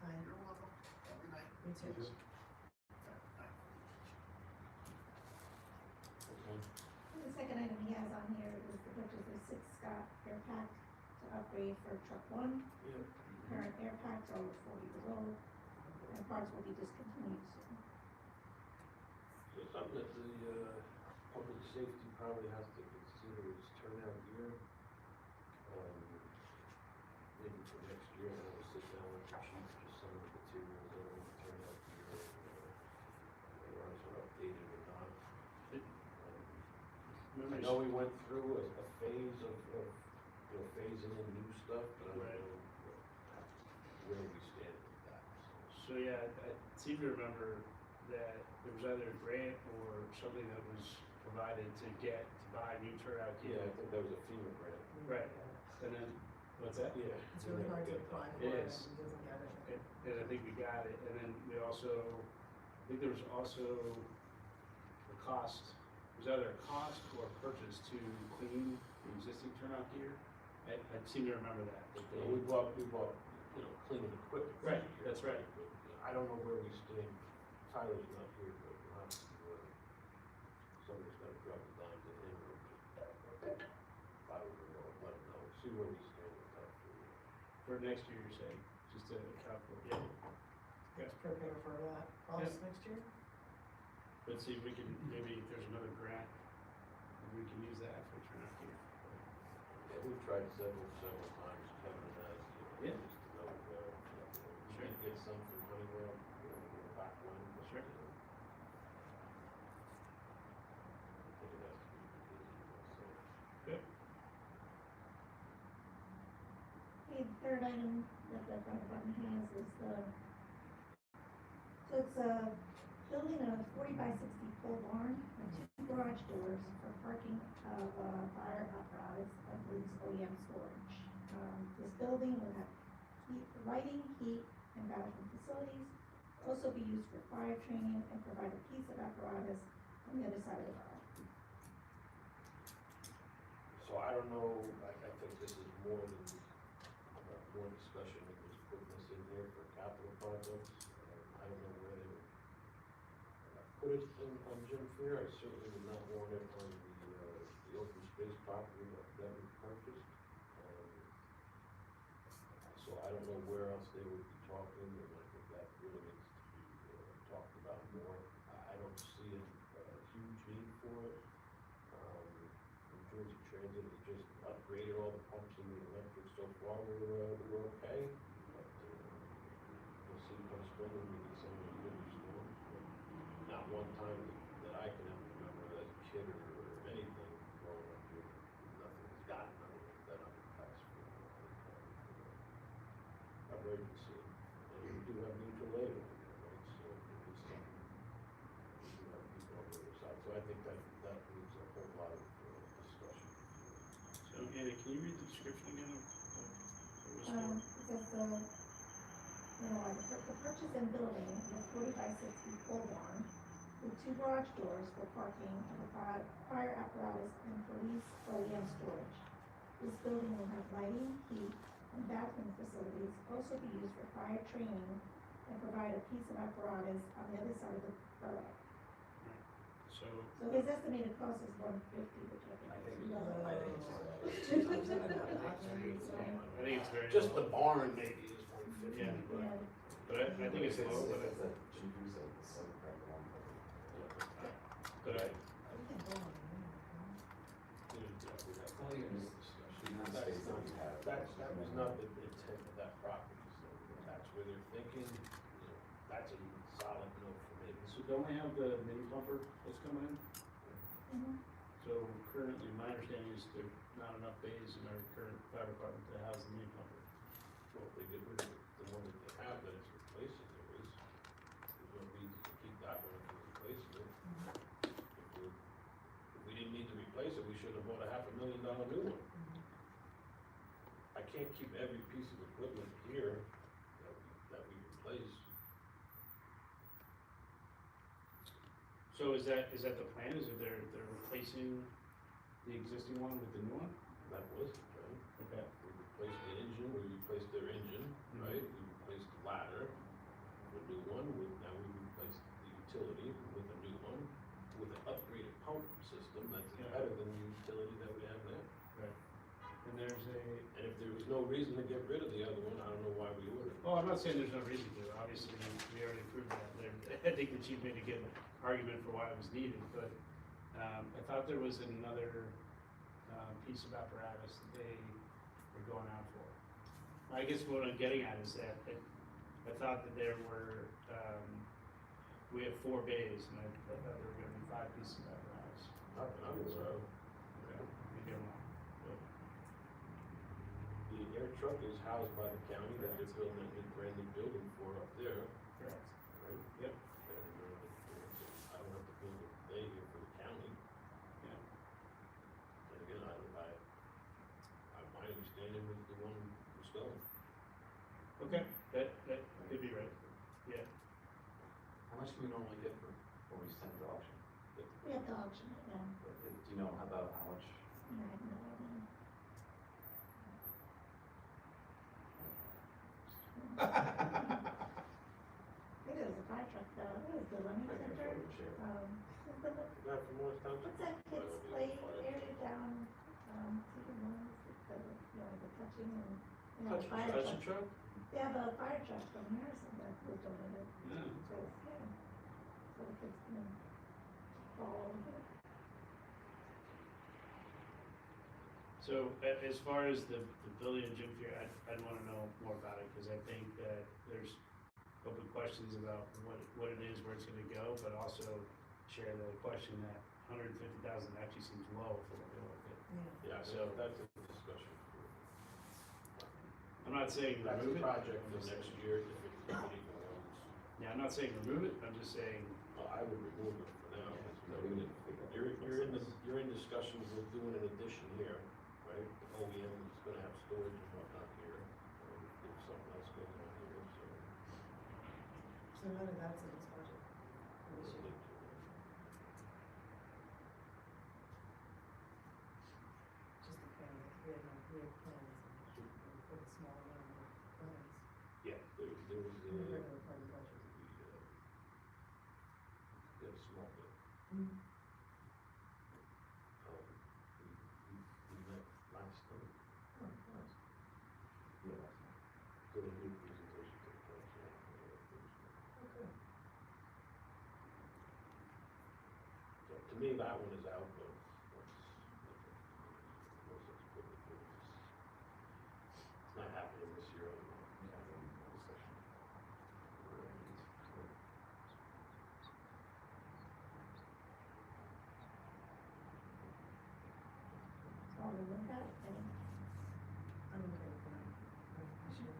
Bye. You're welcome. Have a good night. Me too. Okay. The second item he has on here is the purchase of 6 Scott air pack to upgrade for truck 1. Yeah. Current air packs are over 40 years old, and parts will be discontinued soon. So something that the, public safety probably has to consider is turnout gear. Maybe for next year, and we'll sit down with the chief, just some of the materials that are in the turnout gear, whether ours are updated or not. I know we went through a phase of phasing in new stuff, but I Right. don't know where we stand with that, so. So yeah, I seem to remember that there was either a grant or something that was provided to buy new turnout gear. Yeah, I think that was a FEMA grant. Right, and then, what's that? Yeah. It's really hard to apply for It it is. and doesn't get it. And I think we got it, and then we also, I think there was also a cost, it was either a cost or a purchase to clean the existing turnout gear. I seem to remember that. Yeah, we bought, cleaning equipment. Right, that's right. But I don't know where we stand, Tyler's not here, but we'll have to, somebody's gotta drop a dime to him, or just, I would know, let him know, see where we stand with that. For next year, you're saying, just to account for, yeah. To prepare for that cost next year? Let's see if we can, maybe if there's another grant, we can use that for turnout gear. Yeah, we've tried several times, Kevin and I, Yeah. just to know, we Sure. did get some from Honeywell, back when. but, Sure. I think it has to be reviewed, so. Good. Okay, the third item that the fire department has is so it's building a 40 by 60 pole barn and 2 garage doors for parking of fire apparatus and police OEM storage. This building will have lighting, heat, and bathroom facilities, also be used for fire training and provide a piece of apparatus on the other side of the barn. So I don't know, I think this is more than, more discussion that was putting this in here for capital projects. I don't know where they would put it on Jim Fair. I certainly would not want it on the open space property that we purchased. So I don't know where else they would be talking, and I think that really needs to be talked about more. I don't see a huge need for it. New Jersey Transit has just upgraded all the pumps and the electric so far, we're okay. But, we'll see come spring when we get some of the bigger storms. Not one time that I can ever remember as a kid or anything growing up here, nothing's gotten that underpass for emergency. And we do have mutual aid over there, right, so if there's something, we do have people on the other side, so I think that needs a whole lot of discussion. So Anna, can you read the description again of what was for? It says, the purchase and building is a 40 by 60 pole barn with 2 garage doors for parking and a fire apparatus and police OEM storage. This building will have lighting, heat, and bathroom facilities, also be used for fire training and provide a piece of apparatus on the other side of the borough. So, So his estimated cost is $150, which I think is low. I think it's very. Just low. the barn maybe is 150. Yeah. Yeah. But I think it's low, but It's a Jews of the sun crack one. but I, We can go on, Well, you can just, you know, space that we have. That was not the intent of that property, so that's where they're thinking, that's a solid no for me. so don't we have the mini pumper that's coming in? Mhm. So currently, my understanding is there's not enough bays in our current fire department to house the mini pumper. Well, if they get rid of the one that they have that is replacing there's no reason to keep that one if we're replacing it. If we didn't need to replace it, we should have bought a $500,000 new one. I can't keep every piece of equipment here that we replace. So is that the plan, is that they're replacing the existing one with the new one? That was the plan. Okay. We replaced the engine, we replaced their engine, right? We replaced the ladder with a new one, now we replaced the utility with a new one, with an upgraded pump system that's Yeah. better than the utility that we have now. Right. And there's And if there was no reason to get rid of the other one, I don't know why we would. well, I'm not saying there's no reason to, obviously, we already proved that. I think the chief made a good argument for why it was needed, but, I thought there was another, piece of apparatus that they were going out for. I guess what I'm getting at is that I thought that there were, we have 4 bays, and I thought there were gonna be 5 pieces of apparatus. Not that I'm aware of. Okay, maybe I'm wrong, but, The air truck is housed by the county that they're building a brand new building for up there, correct. right? Yep. And, you know about how much? I have no idea. I think it was a fire truck though, it was the running Like a center, photo share? Not from Morris Township? what's that kids play area down, Cedar Mills, the, the touching and, fire Touch a truck. truck? They have a fire truck from Harrison that was donated, Yeah. so, yeah, so the kids can fall over it. So as far as the building and gym fair, I'd wanna know more about it, cause I think that there's open questions about what it is, where it's gonna go, but also share the question that $150,000 actually seems low for what they're looking Yeah. Yeah, so that's a discussion. I'm not saying That's a remove it. project I'm for just next saying- year, if it even else. Yeah, I'm not saying remove it, I'm just saying, Well, I would remove it for now. No, we need to figure out You're in discussions with doing an addition here, right? The OEM is gonna have storage and whatnot here, if something else goes on here, so. So none of that's in this budget for this year. Just the plan, we had plans and we put a small amount of plans Yeah, there was in the a, regular part of the budget. small bit. Mm. We met last night, Oh, nice. Yeah, that's fine. so the new presentation took place, Okay. So to me, that one is out, but it's not happening this year anymore. Yeah, I think that discussion. All we look at, and I'm okay with that. This year.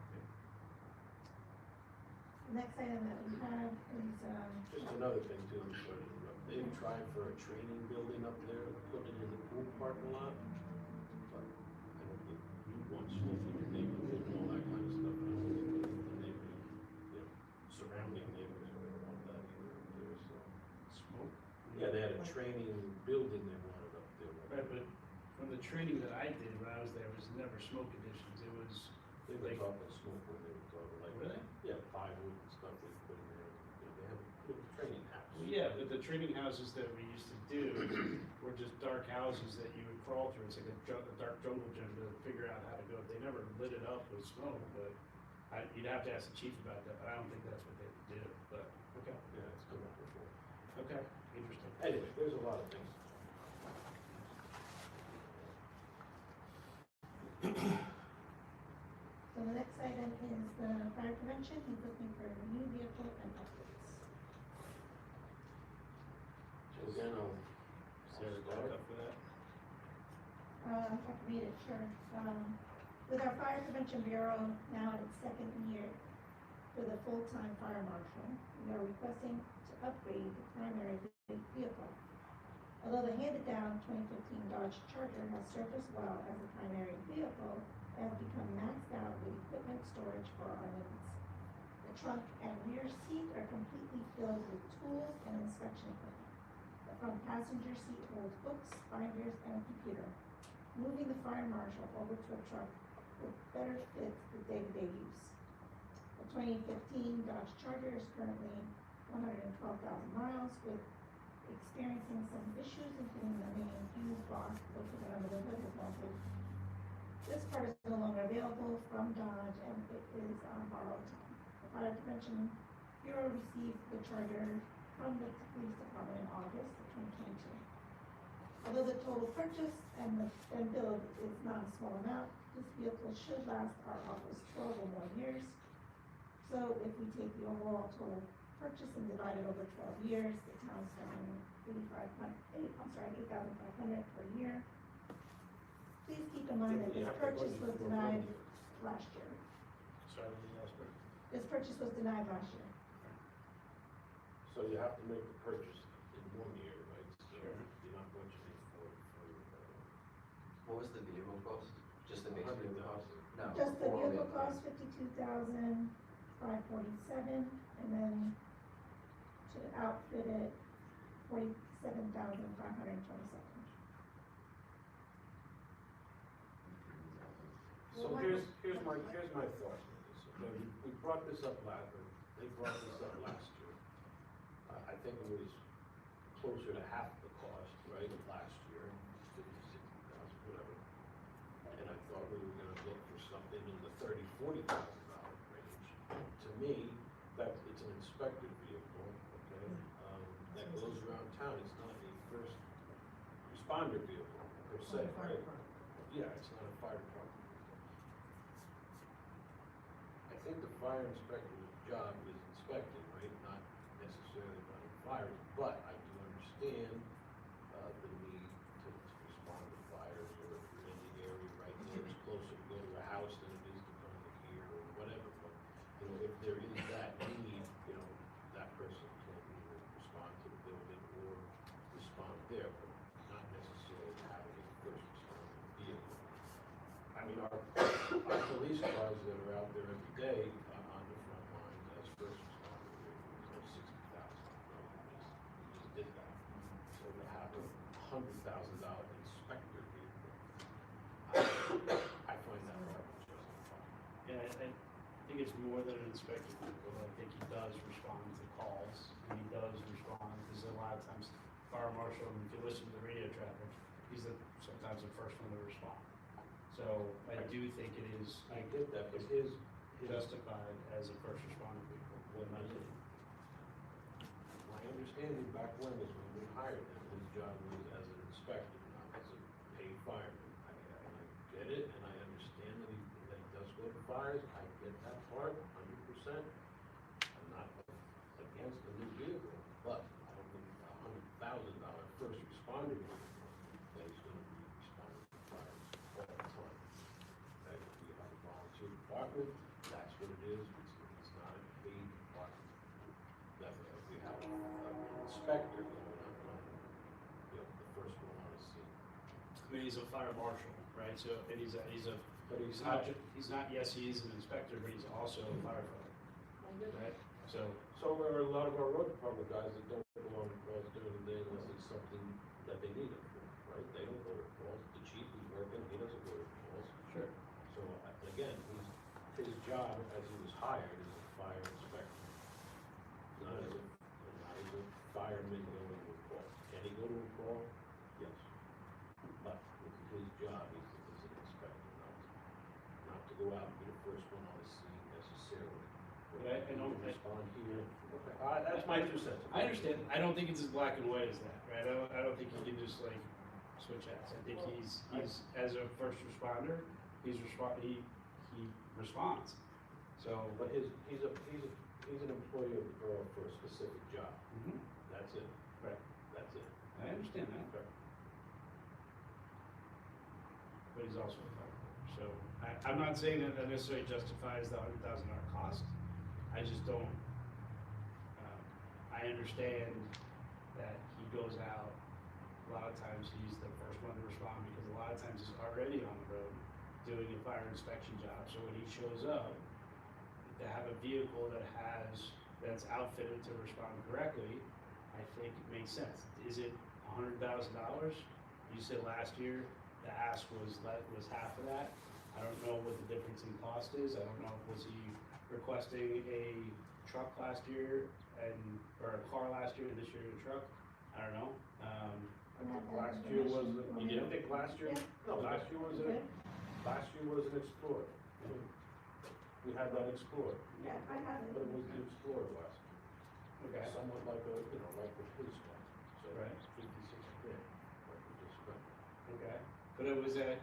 the next item that we have is, Just another thing too, they tried for a training building up there, put it in the pool parking lot. But I don't think you want smoke in your neighborhood and all that kind of stuff, and I don't think the neighborhood, surrounding neighbors are gonna want that either up there, so. smoke. Yeah, they had a training building they wanted up there. Right, but from the training that I did when I was there, it was never smoke additions, it was, They were talking smoke when they were talking like. Really? Yeah, plywood and stuff they put in there, they have little training house. well, yeah, but the training houses that we used to do were just dark houses that you would crawl through, it's like a dark jungle gym to figure out how to go, they never lit it up with smoke, but you'd have to ask the chief about that, but I don't think that's what they would do, but, okay, Yeah, it's come up before. okay, interesting. Anyway, there's a lot of things. so the next item is the fire prevention, he's looking for a new vehicle and updates. So again, I'll Sarah, got up for that? I can read it, sure. With our fire prevention bureau now in its second year with a full-time fire marshal, we are requesting to upgrade the primary vehicle. Although the handed-down 2015 Dodge Charger has served us well as a primary vehicle, it has become maxed out with equipment storage for our needs. The trunk and rear seat are completely filled with tools and inspection equipment. The front passenger seat holds books, binders, and a computer. Moving the fire marshal over to a truck would better fit the day-to-day use. The 2015 Dodge Charger is currently 112,000 miles with experiencing some issues, including the main fuse box located under the hood is melted. This part is no longer available from Dodge and it is on borrowed time. The Fire Prevention Bureau received the Charger from the police department in August of 2022. Although the total purchase and build is not a small amount, this vehicle should last our office 12 or more years. So if we take the overall total purchase and divide it over 12 years, the town's spending $8,500 per year. Please keep in mind that You this have to purchase budget was for denied 1 year. last year. Sorry, the last part. This purchase was denied last year. So you have to make the purchase in 1 year, right? So Sure. you're not budgeting for, What was the vehicle cost? Just the base vehicle cost? 100,000. No. Just the before all vehicle upgrades. cost $52,547, and then to outfit it, $47,527. here's my thought. Okay, we brought this up they brought this up last year. I think it was closer to half the cost, right, of last year, 50, 60,000, whatever. And I thought we were gonna look for something in the $30,000, $40,000 range. To me, it's an inspected vehicle, okay, that goes around town. It's not a first responder vehicle per se, Fire right? department. Yeah, it's not a fire department. I think the fire inspector's job is inspecting, right, not necessarily running fires, but I do understand, the need to respond to fires, or if you're in the area right there, it's closer to go to a house than it is to come to here, or whatever, but, you know, if there is that need, you know, that person can either respond to the building or respond there, but not necessarily having a first responder vehicle. I mean, our police cars that are out there every day on the front lines as first responder vehicles are 60,000. Right? We just did that. So to have a $100,000 inspector vehicle, I find that hard to justify. Yeah, I think it's more than an inspector vehicle. I think he does respond to calls, and he does respond, because a lot of times, fire marshal, if you listen to the radio traffic, he's sometimes the first one to respond. So I do think it is I get that, but his justified as a first responder vehicle. when I did. My understanding back when is when we hired him, his job was as an inspector, not as a paid fireman. I get it, and I understand that he does go to fires, I get that part, 100%. I'm not against the new vehicle, but I don't think $100,000 first responder vehicle that is gonna be responding to fires all the time. That if we have a volunteer department, that's what it is, it's not a paid department. Definitely, if we have an inspector, you know, not running, you know, the first one on the scene. I mean, he's a fire marshal, right? So, and he's a, But he's not, yes, he is an inspector, but he's also a firefighter, right? So, So there are a lot of our road department guys that don't go on calls during the day unless it's something that they need it for, right? They don't go to calls, the chief is working, he doesn't go to calls. sure. So again, his job as he was hired is a fire inspector. Not as a fireman going to a call. Can he go to a call? Yes. But it's his job, he's an inspector, not to go out and be the first one on the scene necessarily. Yeah, I know. Respond here. That's my 2 cents. I understand. I don't think it's as black and white as that, right? I don't think you can just like switch hats. I think he's as a first responder, he responds. So, But he's an employee of the borough for a specific job. That's it. right, That's it. I understand that, but he's also a firefighter. So I'm not saying that necessarily justifies the $100,000 cost. I just don't. I understand that he goes out. A lot of times he's the first one to respond because a lot of times he's already on the road doing a fire inspection job. So when he shows up, to have a vehicle that's outfitted to respond correctly, I think it makes sense. Is it $100,000? You said last year the ask was half of that. I don't know what the difference in cost is. I don't know, was he requesting a truck last year or a car last year and this year a truck? I don't know. I think last year was, you didn't think last year? No, last year was an Explorer. We had that Explorer, Yeah, I have it. but it was the Explorer last year. Okay. Somewhat like like the police car. So Right. it's 56 grand, like we just spent. Okay, but it was at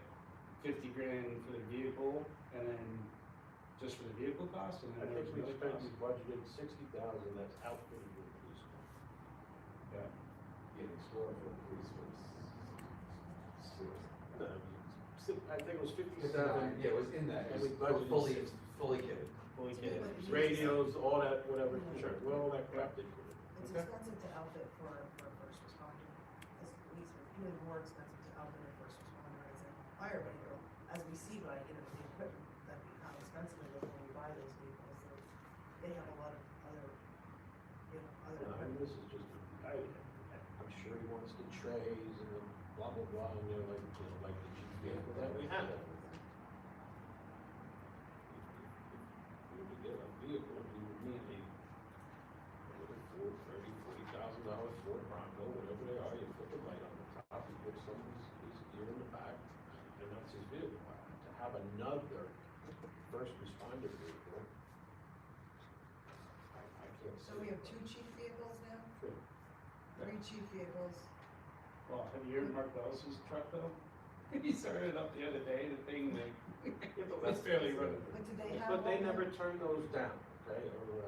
$50,000 for the vehicle, and then just for the vehicle cost, and I then there think was we another spent, cost? we budgeted 60,000, that's outfitted with the police car. Yeah. Getting Explorer for the police was serious. No, I think it was 57. Yeah, it was in that, And it we was budgeted fully kitted. Fully kitted. Radios, all that, whatever, sure, well, all that crap they put in. It's Okay. expensive to outfit for a first responder. It's police are even more expensive to outfit a first responder as a firefighter. As we see by, the equipment that how expensive it is when we buy those vehicles, they have a lot of other, other. No, and this is just, I'm sure he wants the trays and the blah, blah, blah, and they're like, like the Jeep vehicle that we have. get a vehicle, we would need $40,000 Ford Bronco, whatever they are, you put the light on the top, you put some of his gear in the back, and that's his vehicle. To have another first responder vehicle, I can't see. So we have 2 chief vehicles now, Sure. 3 chief vehicles. Well, have you heard Mark Bellis's truck though? He started it up the other day, the thing, like, it's barely running. But did they have? But they all never the- turned those down, okay, or,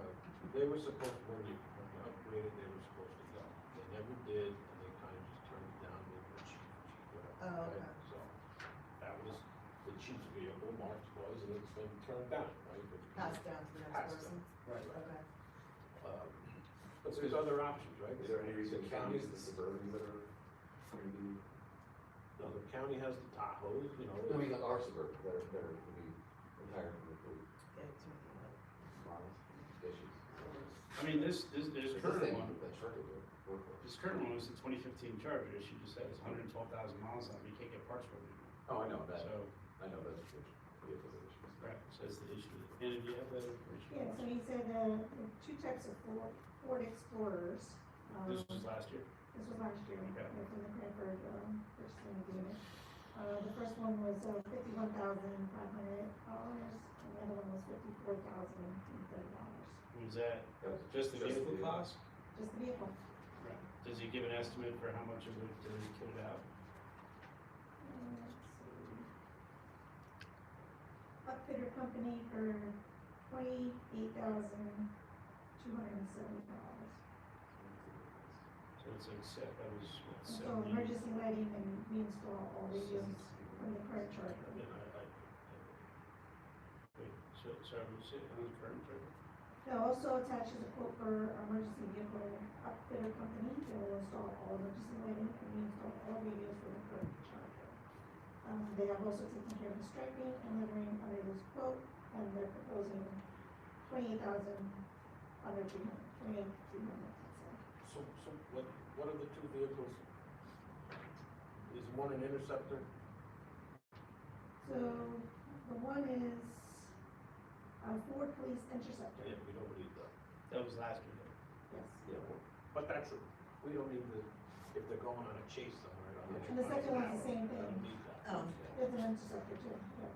they were supposed, when you upgraded, they were supposed to go. They never did, and they kind of just turned it down, they were cheap, whatever. Oh, okay. So, that was the chief's vehicle, Mark's was, and it's been turned down, right? But- Passed down to the next Passed person? Right. Okay. But there's other options, right? Is there any reason The we can't county- use the Suburbans that are going to be, No, the county has the Tahoes, you know. I mean, like our Suburbans that are going to be retired from the fleet Yeah, it's maybe like- models, issues? I mean, this current one, That truck is a workhorse. this current one was the 2015 Charger, she just said it's 112,000 miles on it, you can't get parts for it anymore. Oh, I know that, So, that's the vehicle issues. right, so that's the issue. And if you have the information? Yeah, so he said, the 2 types of Ford Explorers. This was last year? This was last year, Okay. within the Cranford, purchasing agreement. The first one was, $51,500, and the other one was $54,030. Was that That's just the vehicle cost? Just the vehicle. Right. Does he give an estimate for how much it would, to kit it out? Let's see. Upfitter company for $28,270. So it's like set, that was what, So 70? emergency lighting and reinstall all radios from the current charger. Wait, so I would say, on the current charger? It also attaches a quote for emergency vehicle upfitter company. They will install all emergency lighting and reinstall all radios for the current charger. They have also taken care of the striping and lettering under this quote, and they're proposing $28,000 under $300. So what are the 2 vehicles? Is one an Interceptor? So the one is a Ford Police Interceptor. Yeah, we don't need that. That was last year. Yes. Yeah, but we don't need if they're going on a chase somewhere. And the second one's the same We don't thing. need that. Oh. It's an Interceptor too, yeah.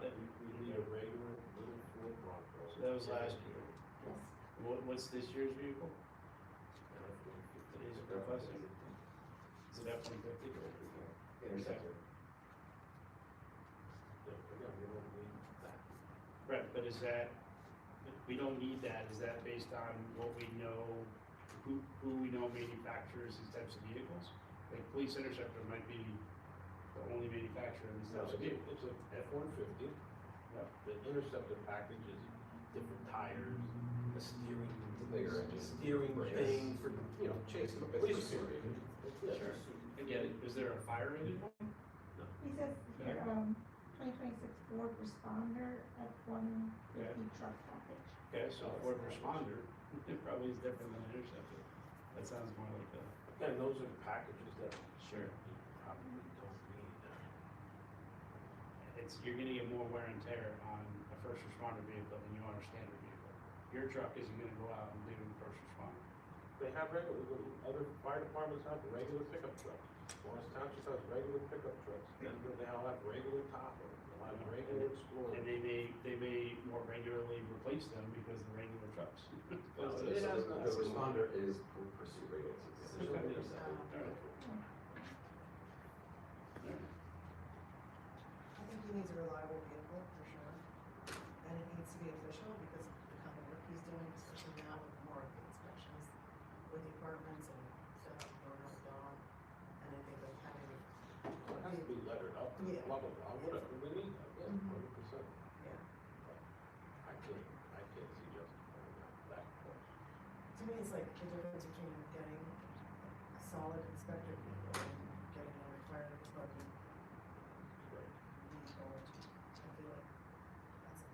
But we need a regular little Ford Bronco. So that was last year. Yes. What's this year's vehicle? Today's requesting? Is it F-150? Interceptor. Yeah, we don't need that. Right, but is that, we don't need that, is that based on what we know, who we know manufactures these types of vehicles? Like Police Interceptor might be the only manufacturer of these No, types of vehicles. it's a F-150. Yep. The Interceptor package is different tires, a steering. It's a bigger engine. Steering Brakes. thing for, chasing the It's police. pursuit rated. Sure, I get it, is there a fire rated one? He says here, 2026 Ford Responder F-150 truck package. Okay, so Ford Responder, it probably is different than an Interceptor. That sounds more like a, Again, those are the packages that sure, you probably don't need. you're gonna get more wear and tear on a first responder vehicle than you are a standard vehicle. Your truck isn't gonna go out and do first responder. They have other fire departments have regular pickup trucks. Lawrence Township has regular pickup trucks. Yeah. They all have regular Tahoe, they'll have regular Explorer. And they may more regularly replace them because they're regular trucks. No, It has the nothing- responder is pursuit rated. It's Okay. Interceptor. Alright. I think he needs a reliable vehicle for sure. And it needs to be official because of the kind of work he's doing, especially now with more of the inspections with the apartments and stuff going on with Dawn. And I think like having, It has to be lettered up, Yeah. blah, blah, blah, whatever, we need that, yeah, Mhm. 100%. yeah, I can't see justifying that cost. to me, it's like the difference between getting a solid inspector vehicle and getting a fire department Right. vehicle. I feel like that's a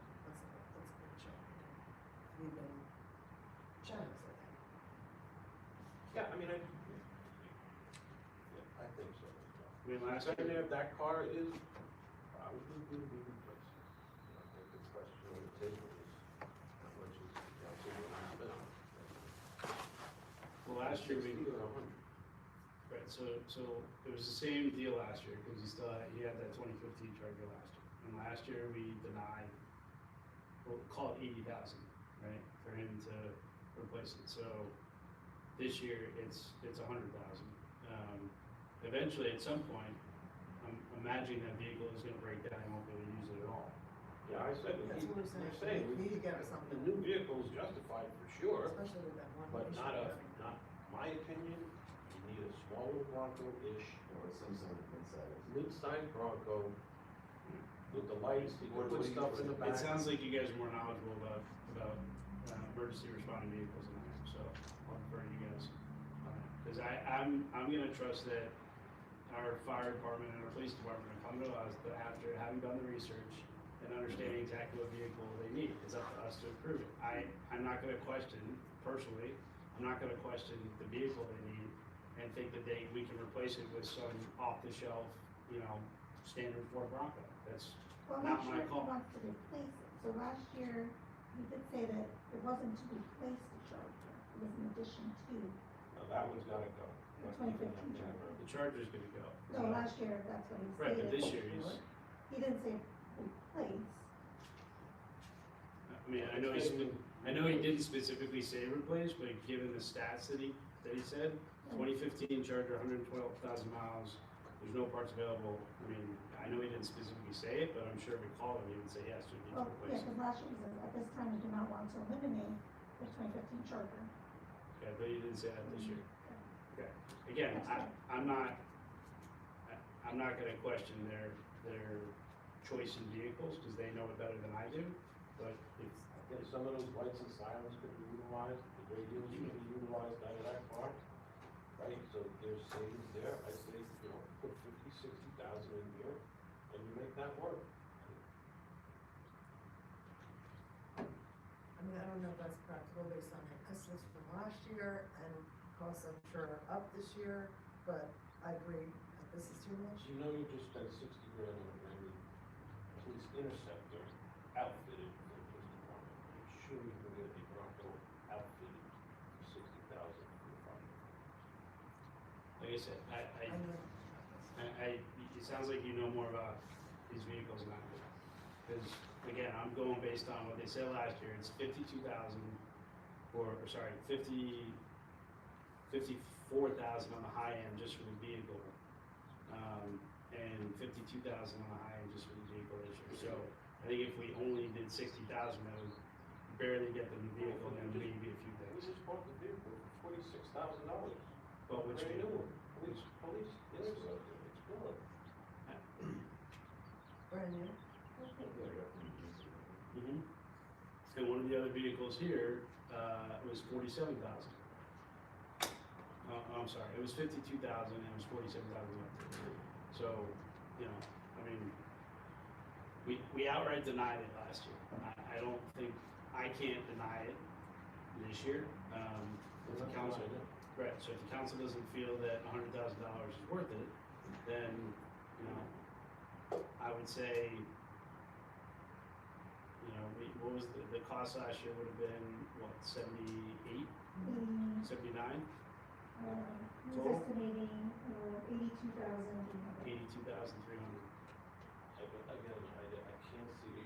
good check. We've been generous, I think. Yeah, I mean, I think so. I mean, last Second, year, if that car is probably going to be replaced. I think the question on the table is, last year we, 60 or 100. right, so it was the same deal last year, cause he had that 2015 Charger last year. And last year we denied, we'll call it 80,000, right, for him to replace it. So this year it's 100,000. Eventually, at some point, I'm imagining that vehicle is gonna break down, and won't be able to use it at all. Yeah, I said, That's what we're saying, we need to get the something, new vehicle is justified for sure, especially with that one but issue. not my opinion, you need a smaller Bronco-ish, Or some sort of inside. mid-size Bronco with the lights, you can put stuff in the It back. sounds like you guys are more knowledgeable about emergency responding vehicles than I am, so I'll refer to you guys on that. Cause I'm gonna trust that our fire department and our police department are coming to us after having done the research and understanding exactly what vehicle they need. It's up to us to approve it. I'm not gonna question, personally, I'm not gonna question the vehicle they need and think that we can replace it with some off-the-shelf, standard Ford Bronco. That's Well, not last my year he call. wants to replace it, so last year, he did say that it wasn't to replace the Charger, it was in addition to, Now, that one's gotta go. The 2015 Charger. The Charger's gonna go. no, last year, that's what he stated. Right, but this year he's, He didn't say replace, I mean, I know he didn't specifically say replace, but given the stats that he said, 2015 Charger, 112,000 miles, there's no parts available. I mean, I know he didn't specifically say it, but I'm sure if we called him, he would say yes, we need to oh, yeah, replace it. cause last year he said, at this time, we do not want to eliminate the 2015 Charger. Okay, but he didn't say that this year. Okay, again, I'm not gonna question their choice in vehicles, cause they know it better than I do, but it's, Again, some of those lights and sirens could be utilized, the radios could be utilized out of that car, right? So there's savings there, I say, put 50, 60,000 in here, and you make that work. I mean, I don't know if that's practical based on the estimates from last year and costs I'm sure are up this year, but I agree that this is too much. You know you just spent 60 grand on a brand new police interceptor outfitted for the police department. I'm sure you can get a Bronco outfitted for 60,000 for the fire. like I said, I know, it sounds like you know more about these vehicles than I do. Cause again, I'm going based on what they said last year, it's 52,000 54,000 on the high end just for the vehicle. And 52,000 on the high end just for the vehicle this year. So I think if we only did 60,000, that would barely get the new vehicle and maybe a few We things. just bought the vehicle for $46,000. But which Brand vehicle? new one. Police interceptor, Explorer. brand new, Mm-hmm. And one of the other vehicles here, was 47,000. I'm sorry, it was 52,000 and it was 47,000 left. So, I mean, we outright denied it last year. I don't think, I can't deny it this year. If the council, right, so if the council doesn't feel that $100,000 is worth it, then, I would say, what was the cost last year would have been, what, 78, 79? He was Total? estimating, 82,000. 82,300. Again, I can't see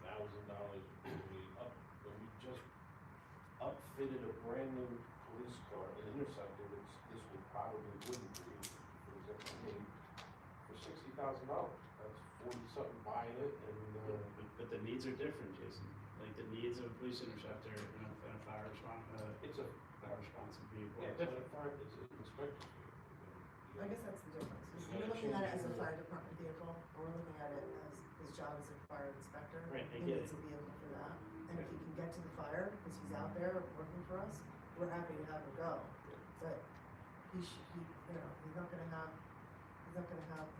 $82,000 when we just upfitted a brand new police car, an interceptor, which this would probably wouldn't be, for example, for $60,000. That's 40-something buying it, and, But the needs are different, Jason. Like the needs of a police interceptor and a fire responsive vehicle. yeah, it's not a fire, it's an inspector. I guess that's the difference, is we're looking at it as a fire department vehicle, or we're looking at it as his job as a fire inspector. Right, I He get needs a vehicle for that, and if he can get to the fire, because he's out there working for us, we're happy to have him go. But he's not gonna have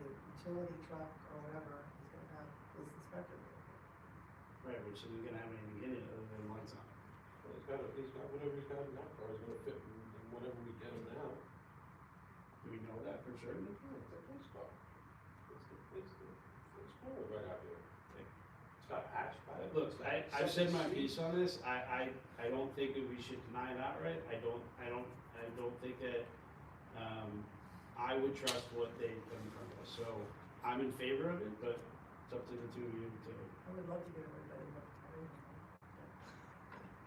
the utility truck or whatever, he's gonna have his inspector vehicle. Right, which isn't gonna have anything in it other than lights on. Well, he's got whatever he's got in that car, he's gonna fit in whatever we get him now. Do we know that for certain? Yeah, it's a police car. It's the Explorer right out here. It's got hatchback. Look, I've said my piece on this. I don't think that we should deny it outright. I I don't think that, I would trust what they put in front of us, so I'm in favor of it, but it's up to the two of you to. I would love to get everybody, but I don't know.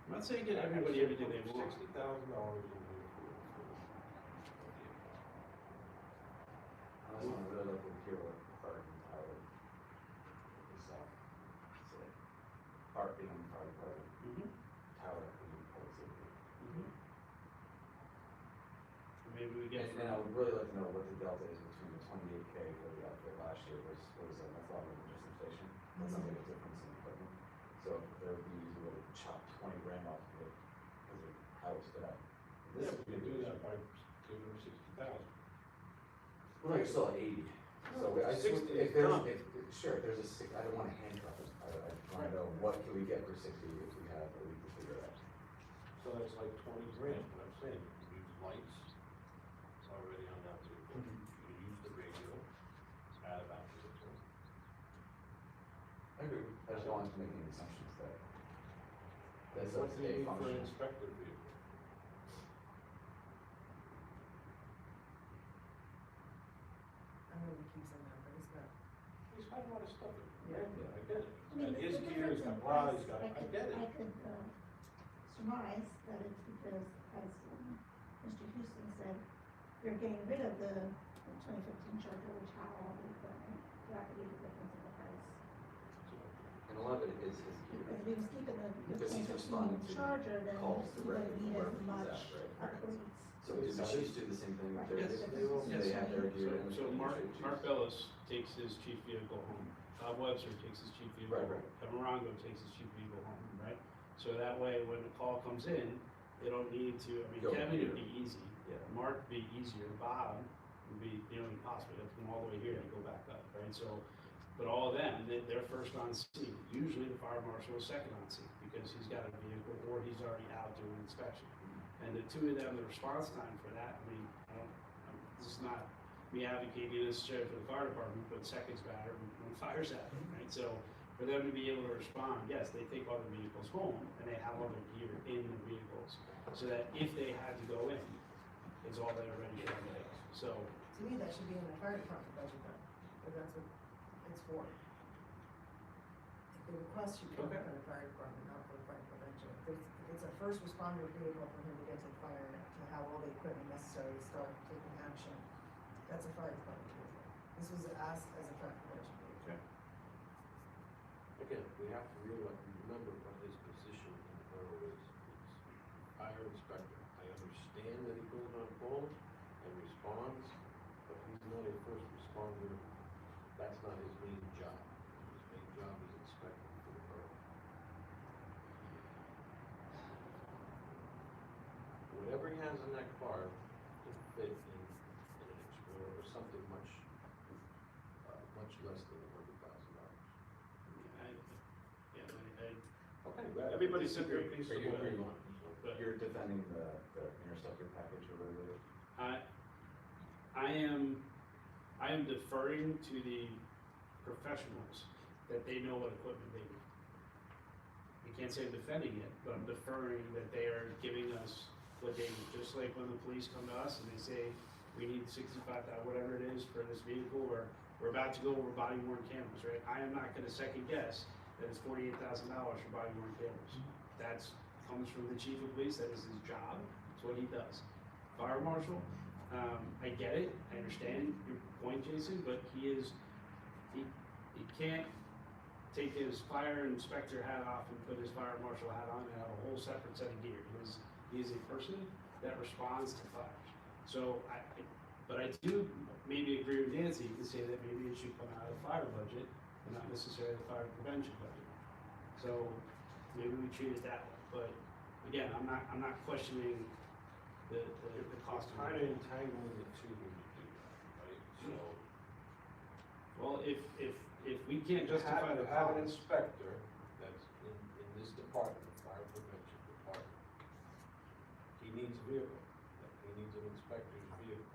I'm not saying get everybody everything they want. $60,000 in here for Unless I'm really looking to hear what Clark and Tyler decide. So, Clark being the fire department, Mhm. Tyler being public safety. Mhm. Maybe we get. And I would really like to know what the delta is between the 28K that we got there last year versus what is that, that's all of just inflation. That sounds like a difference in equipment. So if there would be, you would have chopped 20 grand off of it because of how it's set up. This Yeah, is we can do that by giving them 60,000. Well, no, you're still at 80. So I just, 60 if is there's, done. sure, if there's a six, I don't wanna handcuff it. I wanna know what can we get for 60 if we have a week to figure it out. So that's like 20 grand, what I'm saying, you can use lights, it's already on that too. You can use the radio, add about to it. I agree. I just don't want to make any assumptions that that's What a do you need for an function. inspector vehicle? I know we keep saying that, but he's got, He's got a lot of stuff in Yeah. there, I get it. I mean, And his the gear, he's difference in got bras, price, he's got, I could- get it. I could, surmise that it's because, as, Mr. Houston said, you're getting rid of the 2015 Charger, which had all the equipment, that could be the difference in the price. And a lot of it is Because if he was keeping the Because he's 2015 responding to Charger, then calls he wouldn't need directly as from wherever much he's at, right? upgrades. So does the chiefs do the same thing with their Yes. vehicles? Yes. They have their gear in. So Mark Bellis takes his chief vehicle home, Bob Webster takes his chief vehicle Right, home, Kevin Rongo takes his chief vehicle home, right? So that way, when the call comes in, they don't need to, I mean, Go Kevin here. would be easy, Yeah. Mark would be easier, Bob would be, impossible, you have to come all the way here and go back up, right? So, but all of them, they're first on scene, usually the fire marshal is second on scene, because he's got a vehicle, or he's already out doing inspection. And the two of them, the response time for that, I mean, this is not me advocating necessarily for the fire department, but seconds matter when fires happen, right? So for them to be able to respond, yes, they take all the vehicles home and they have all their gear in the vehicles, so that if they had to go in, it's all there ready for them. So, to me, that should be in the fire department budget then, if that's what it's for. The request should come Okay. from the fire department, not for fire prevention. If it's a first responder vehicle for him to get to the fire, to have all the equipment necessary to start taking action, that's a fire department vehicle. This was asked as a fire prevention vehicle. Again, we have to realize, remember what his position in the borough is. It's fire inspector. I understand that he goes on call and responds, but he's not a first responder. That's not his main job. His main job is inspecting for the borough. Whatever he has in that car can fit in an Explorer or something much less than $100,000. Okay, well, Everybody's it's a separate. piece Are of you what we agreeing? want, so. but You're defending the interceptor package or whatever it is? I am deferring to the professionals that they know what equipment they need. I can't say I'm defending it, but I'm deferring that they are giving us what they need, just like when the police come to us and they say, we need 65,000, whatever it is for this vehicle, or we're about to go over body worn cameras, right? I am not gonna second guess that it's $48,000 for body worn cameras. That's, comes from the chief of police, that is his job, it's what he does. Fire marshal, I get it, I understand your point, Jason, but he can't take his fire inspector hat off and put his fire marshal hat on and have a whole separate set of gear. He is a person that responds to fires. So but I do maybe agree with Nancy to say that maybe it should come out of the fire budget and not necessarily the fire prevention budget. So maybe we treat it that way, but again, I'm not questioning the cost of Kind it. of entangling the two when you do that, right? So. Well, if we can't justify the Have an cost, inspector that's in this department, the fire prevention department. He needs a vehicle, he needs an inspector's vehicle.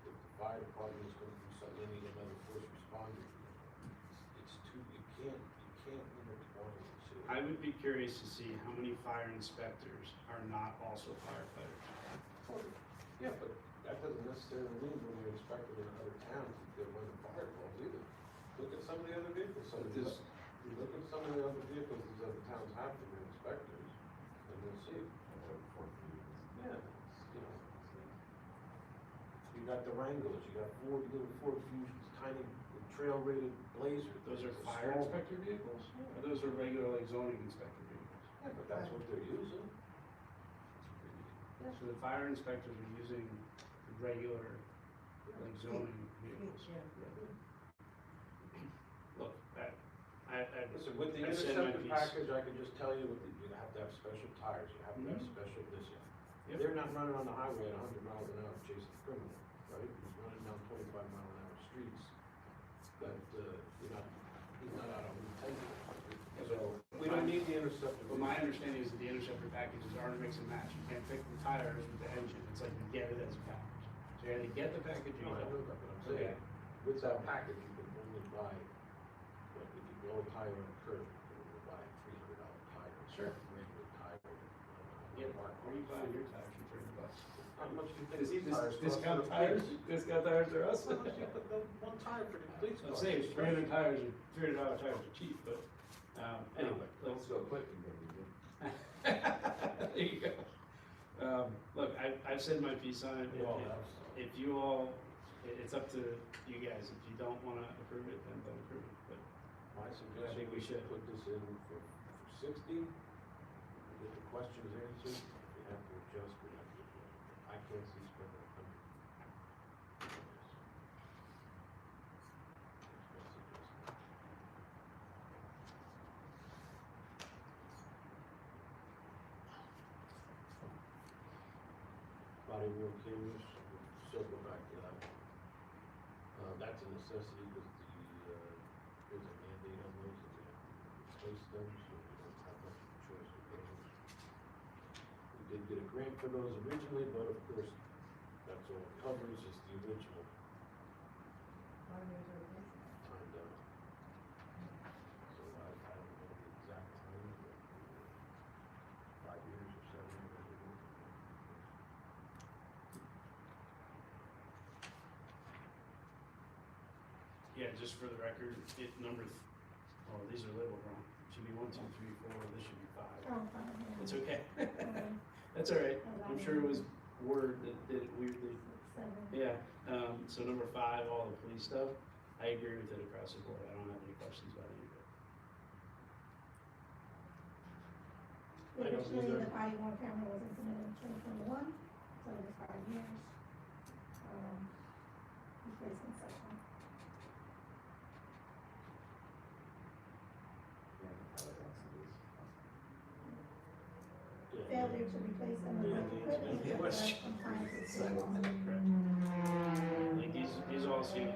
If the fire department is gonna do something, they need another first responder vehicle. It's two, you can't intertwine the two. I would be curious to see how many fire inspectors are not also firefighters. Yeah, but that doesn't necessarily mean when you're inspected in other towns, that when the fire calls either. Look at some of the other vehicles, some of this, you look at some of the other vehicles these other towns have for their inspectors, and you'll see. Yeah, it's, you know, you got the Wranglers, you got Ford, little Ford Fusions, tiny trail rated Blazers. Those are It's a fire small- inspector vehicles? Or those are regular like zoning inspector vehicles? Yeah, but that's what they're using. So the fire inspectors are using the regular like zoning vehicles? Yeah. Look, Listen, with the I've said my interceptor piece. package, I can just tell you, you have to have special tires, you have to have Mhm. special this. Yep. They're not running on the highway at 100 miles an hour chasing a criminal, right? He's running down 25-mile-an-hour streets, but, he's not out on Route 10. So, we don't need the interceptor. but my understanding is that the interceptor packages aren't a mix and match. You can't pick the tires with the engine. It's like you get it as a package. So you either get the package or No, I you know don't. that, but I'm saying, with that package, you can only buy, like, if you blow a tire on a curb, you can only buy a $300 tire. Sure. Regular tire. Yeah, where are you buying your tires for $300? How much do you think Does he these tires cost? discount for the tires? police? Discount tires are us? How much do you put the one tire for the police I'm car? saying $300 $300 tires are cheap, but, anyway, Let's go quick and get it. there you go. Look, I've said my piece on it. Well, that's- If you all, it's up to you guys. If you don't wanna approve it, then don't approve it, but My suggestion, think we should. put this in for 60, get the questions answered, if we have to adjust, we have to adjust. I can't see spending 100. Body worn cameras, we'll circle back to that. That's a necessity because there's a mandate on those that we have to replace them, so we don't have much of a choice with those. We did get a grant for those originally, but of course, that's all it covers is the original Why do we have to replace it? time down. So I don't know the exact time, but 5 years or 7 years. I don't know. yeah, just for the record, these are labeled wrong. It should be 1, 2, 3, 4, this should be 5. Oh, fine, yeah. It's okay. Okay. That's all right. I'm sure it was word that did it weirdly. Seven. Yeah, so number 5, all the police stuff, I agree with it across the board. I don't have any questions about any of it. I don't Originally, either. the body worn camera was implemented in 2021, so it was 5 years. Replacement cycle. Failure to replace them with equipment Yeah, because yeah. compliance with state law. Like these all seem,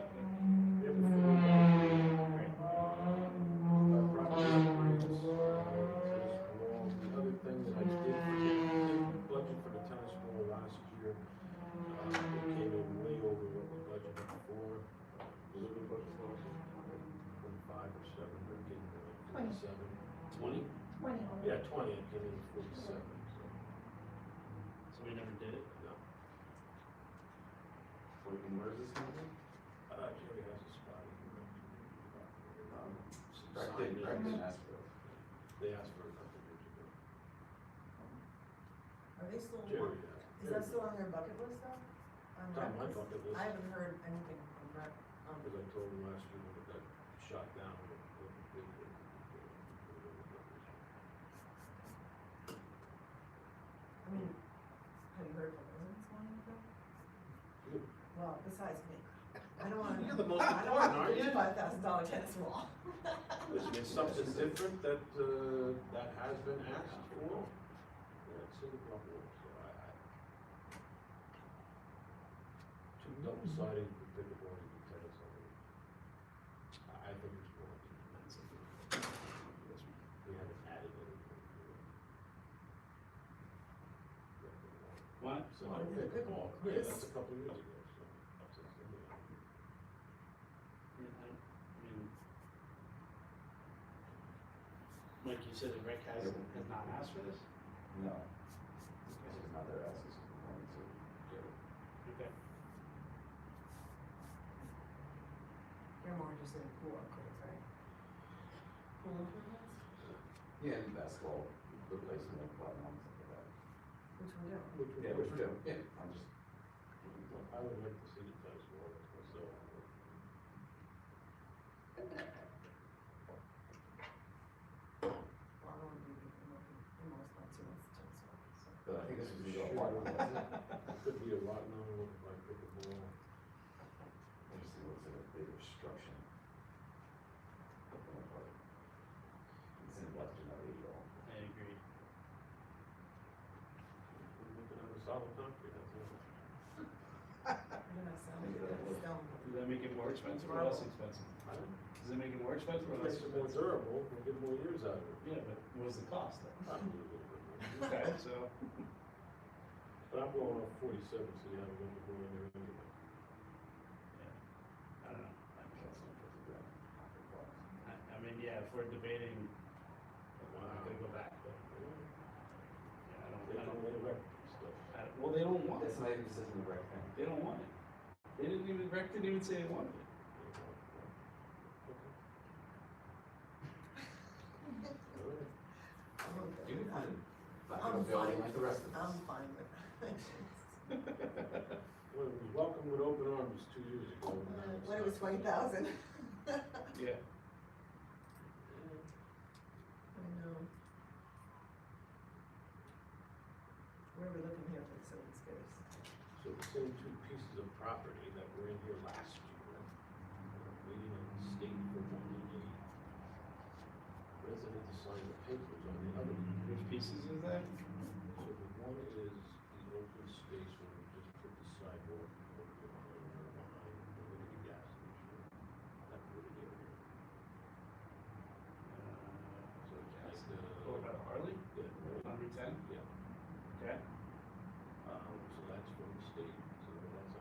The other thing that I did budget for the tennis ball last year, it came in way over what we budgeted for. Was it the budget for? 25 or 7, we're getting like 47. 20, 20 only. Yeah, 20, it came in 47, so, so we never did it. no. Where is this company? Jerry has a spot. Greg didn't ask for it. They asked for a couple of years ago. Are they still, Jerry, is that still on their bucket list though? On It's on my rec? bucket list. I haven't heard anything from rec, Because I told him last year when it got shot down. I mean, have you heard from residents wanting to go? You. Well, besides me, I don't wanna. You're the most I don't important, want aren't you? $55,000 tennis ball. Listen, it's something different that, that has been asked for. Yeah, it's in the public, so I. Too double-sided to pick a ball and tennis, I think it's more. We haven't added anything to it. What? So Well, I it's a pick a good ball, ball. yeah, that's a couple of years ago, so. I mean, Mike, you said that Rick has not asked for this? No. This is not their asking component to get it. you're saying pool upgrades, right? Pool improvements, Yeah, and basketball replacement of bottom, stuff like that. which we're doing. Yeah, which we do, yeah, I'm just. I would like to see the tennis court myself. Well, I don't wanna be the most expensive ones, so. But I think this was the part one, wasn't it? It could be a lot known like pickleball. Interesting, looks like a big obstruction. It's in Western Illegal. I agree. We're looking at a solid concrete, that's it. You're not selling it, it's stone. Does that make it more expensive or less expensive? I don't Does it make it more expensive or less Makes it more expensive? durable, we'll get more years out of it. Yeah, but what's the cost then? Probably a little bit more. Okay, so, But I'm going off 47, so you have a little bit more in there anyway. yeah, I don't know. That's not what they're doing. I mean, yeah, if we're debating, I'm not gonna go back, but, yeah, They I don't don't, let stuff. well, they don't want it. That's not even says in the rec thing. They don't want it. They didn't even, Rec didn't even say they wanted it. I'm okay You with can that. find a I'm building fine. like the rest of us. I'm fine with that. Well, it was welcomed with open arms 2 years ago. When it was 20,000. Yeah. I know. Where are we looking here for facility space? So the same two pieces of property that were in here last year, waiting on the state for 188. Resident to sign the papers on the other. Which pieces is that? So the one is the open space where we just put the sidewalk over behind the Liberty gas station. That wooded area. So it's like What about Harley? yeah, right. 110? Yeah. Okay. So that's from the state, so that's 150,000.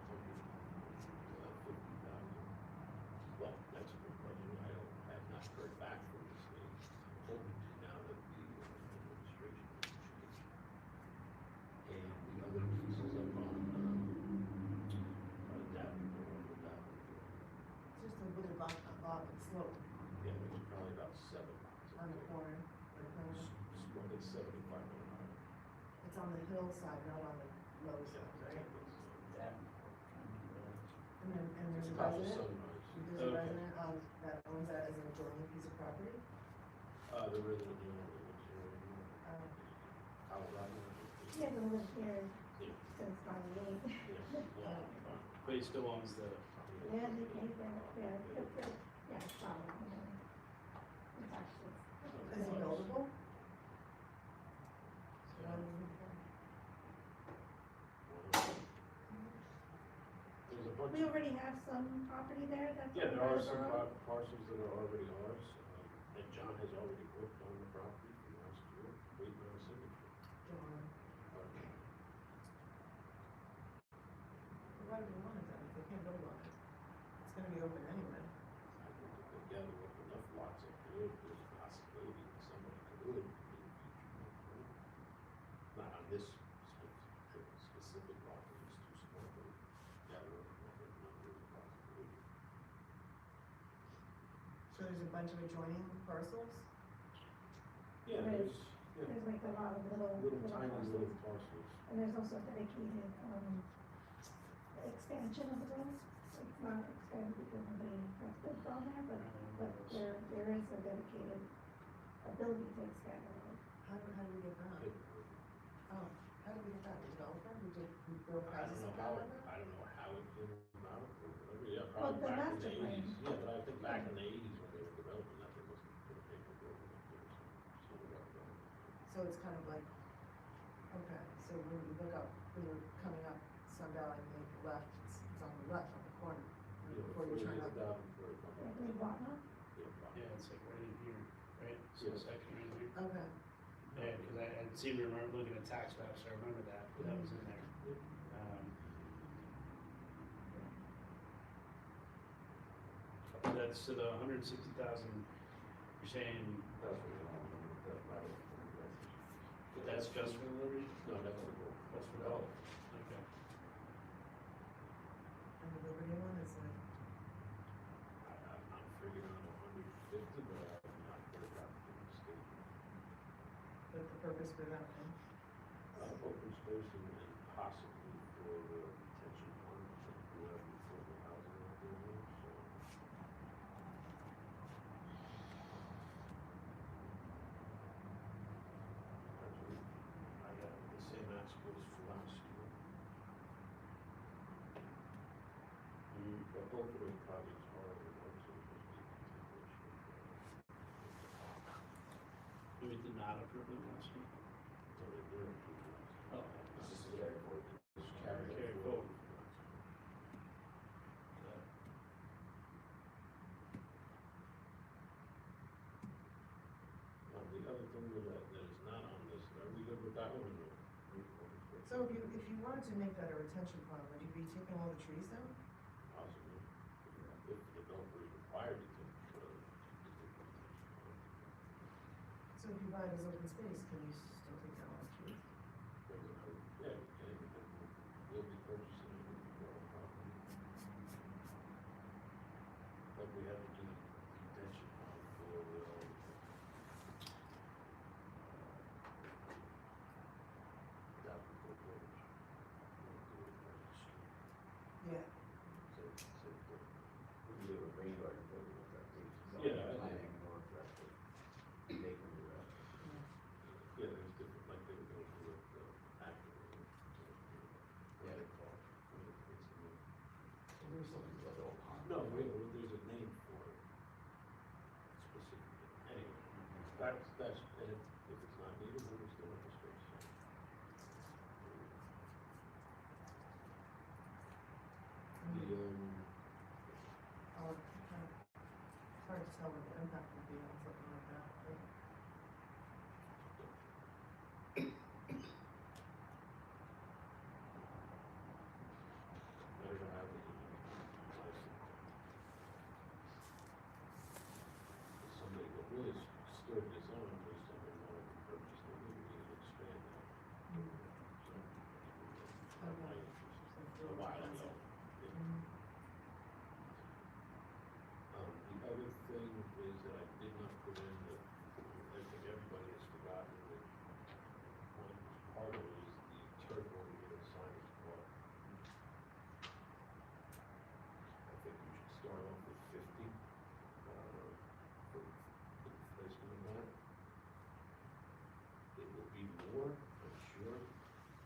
Well, that's a good question, I have not heard back from the state, I'm hoping to now that the administration has changed. And the other piece is up on, Davenport, over Davenport. Just a bit of a slope Yeah, there's probably about 7. on the corner. It's 75 on the highway. It's on the hillside, not on the low side, right? And there's It's a about the resident, sunrise. there's a Okay. resident that owns that as an adjoining piece of property. The resident, you know, lives here anymore. Colorado. He hasn't lived here Yeah. since '98. Yeah. But he still owns the, Yeah, he came there, yeah, solid, it's actually. Is it buildable? There's a bunch We of, already have some property there that's. yeah, there are owned by some the borough. parcels that are already ours, and John has already worked on the property from last year, waiting on a signature. Why do we want it then, if they can't build on it? It's gonna be open anyway. I think if they gather up enough lots up there, there's a possibility that somebody could in the future. Not on this specific lot, it's too small, but gather up enough number of possibility. So there's a bunch of adjoining parcels? Yeah, Right. there's, yeah, There's like a lot of little tiny parcels. little parcels. And there's also dedicated, expansion of the road. It's not expanded because nobody has built on there, but there is a dedicated ability to expand the road. How do we get that? Oh, how do we get that, the developer who built I houses don't up know how, that way? I don't know how it came about, or whatever, yeah, Well, probably the back in master the plan. 80s. Yeah, but I think back in the 80s when they were developing that, they must have put a paper building up there, so we got going. So it's kind of like, okay, so when you look up, when you're coming up Sun Valley and make a left, it's on the left, on the corner, Yeah, before you turn get up. down for a couple. Like we bought one. yeah, it's like right in here, right? So Yes. section right here. Okay, Yeah, because I seem to remember looking at tax maps, I remember that was in there. That's to the 160,000, you're saying, That's what we want, the private. that's just for the Liberty? No, that's the goal. That's for the, oh, okay. and the Liberty one is like, I'm purpose for that then? Open space and possibly for the retention pond, we have affordable housing out there now, so. Actually, I got the same ask was for last year. But both of those projects are the ones that was We did not approve them last week. so they were approved last year. Oh. It's just a carry forward. Just Carry forward. forward. Now, the other thing that is not on this, are we good with that one or no? So if you wanted to make that a retention pond, would you be taking all the trees down? Possibly, if the developer is required to take, So if you buy it as open space, can you still take down all the trees? yeah, okay, we'll be purchasing it for our property. Like we had to do the retention pond for, that before village. Yeah. We can do a rain garden building with that, too. Yeah, I- Planning or director. They can do that. Yeah, there's different, like they were going through with, active. Yeah, they call it. There's something like a little pond. No, wait, there's a name for it. Specifically. Anyway, that's, and if it's not needed, then we still have the space. The, It's hard to tell what the impact would be on something like that, but better to have it. Somebody that really stirred this on was somebody wanted to purchase the liberty and expand that. So, Okay. my interest. A while ago. Yeah. The other thing is that I did not put in that, I think everybody has forgotten that one part of it is the turf over here at Simon's Park. I think we should start off with 50, for the replacement of that. It will be more, I'm sure,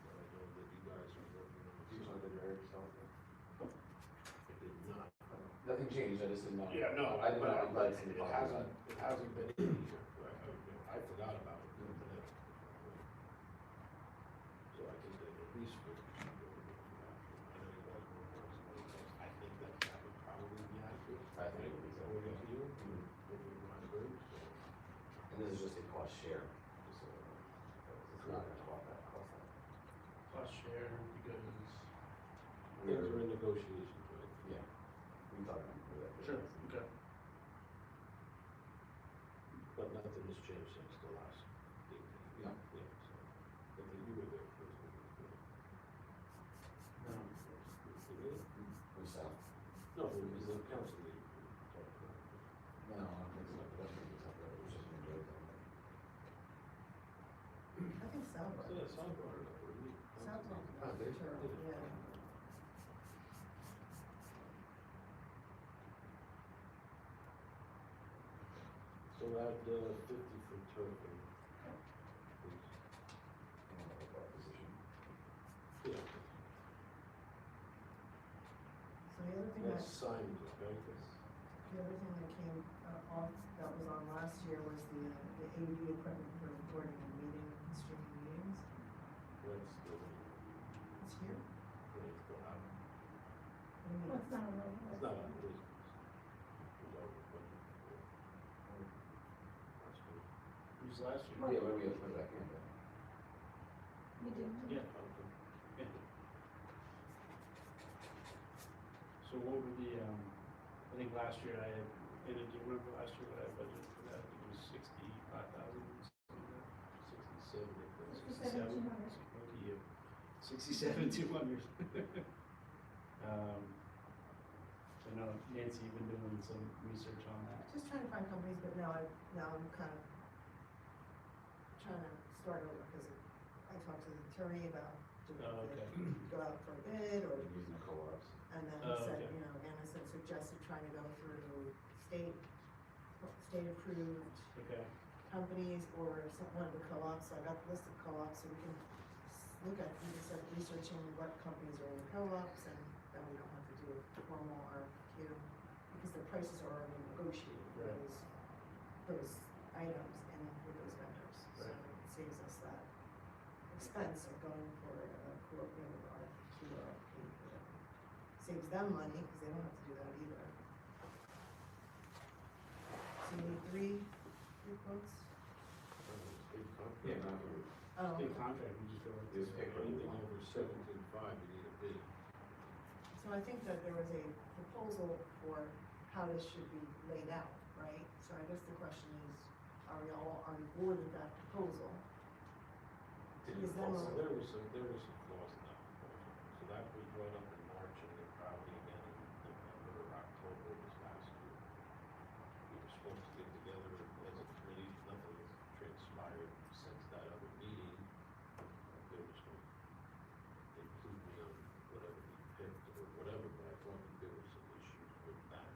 but I know that you guys are working on Do you it. want the director yourself? It did not. Nothing changed, I just didn't know. Yeah, no, I didn't know. I'm glad it somebody talked about hasn't been in here, I forgot about it today. So I think that at least for, I know you guys work on something else, I think that would probably be accurate. I think it would be so. Over to you, Mhm. what we want to do, so. And this is just a cost share, just so, it's not gonna cost that. Plus share, because. Things are in negotiations, right? Yeah, we can talk about that. Okay. But nothing has changed since the last meeting. No. Yeah, so, but then you were there first. Really? Who's that? No, it was the council meeting. No, I don't think so, that's what it's up there, it was just an enjoy thing. I think Sal brought Yeah, it. Sal brought it up, didn't he? Sal talked Oh, about did it, you? sure, yeah. So add, 50 for turf and, please. Position. Yeah, So the other thing that's signed, right? the other thing that came off, that was on last year was the AV equipment for recording and meeting, and streaming meetings. That's still, It's here. it's still out. What do you mean? What's not really? It's not on the list. It's out of budget for last week. Who's last year? Yeah, when we have to put it back in, but. We did. Yeah. Okay. Yeah. So what were the, I think last year I had, and do you remember last year what I budgeted for that? I think it was 65,000, something like that. 67, I think. 67, 200. Lucky you. 67, 200. I know Nancy, you've been doing some research on that. Just trying to find companies, but now I'm kind of trying to start over, because I talked to the attorney about doing Oh, okay. go out for a bid, or, Using co-ops. and then Oh, he said, okay. you know, Anderson suggested trying to go through state-approved Okay, companies or one of the co-ops, so I got the list of co-ops, so we can look at, we can start researching what companies are in the co-ops, and then we don't have to do a formal RFQ, because the prices are already negotiated for Right. those items and with those vendors. So Right. it saves us that expense of going for a cooperative RFQ, RFP, whatever. Saves them money, because they don't have to do that either. So you need three quotes? Big contract. Yeah, not for, Oh, big contract, we just feel like. Use paper. Anything over 17.5, you need a bid. so I think that there was a proposal for how this should be laid out, right? So I guess the question is, are we all on board with that proposal? did Is you that also, There were some flaws in that proposal. So that was brought up in March and then probably again in November or October of this last year. We were supposed to get together as a committee, nothing has transpired since that other meeting. They were supposed to include me on whatever we picked or whatever, but I thought that there were some issues with that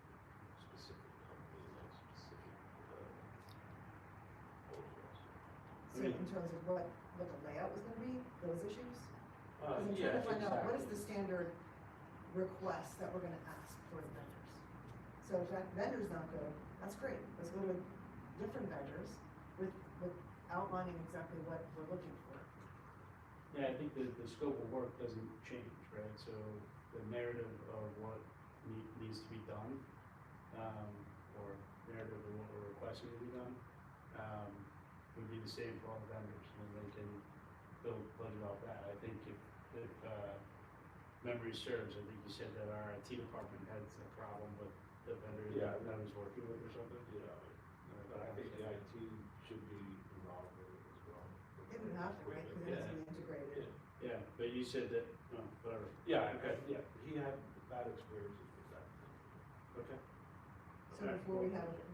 specific company and that specific, proposal. So in terms of what the layout was gonna be, those issues? Because I'm yeah, trying to find out, what is exactly. the standard request that we're gonna ask for the vendors? So if that vendor's not good, that's great, let's go to different vendors with outlining exactly what we're looking for. Yeah, I think the scope of work doesn't change, right? So the narrative of what needs to be done, or narrative of what we're requesting to be done, would be the same for all the vendors, and they can build budget off that. I think if memory serves, I think you said that our IT department has a problem with the vendor Yeah. that I was working with or something. Yeah, but I think the IT should be involved in it as well. They would have to, right, because it has to be integrated. Yeah, but you said that, no, whatever. Yeah, Okay. yeah, he had bad experiences with that. Okay. So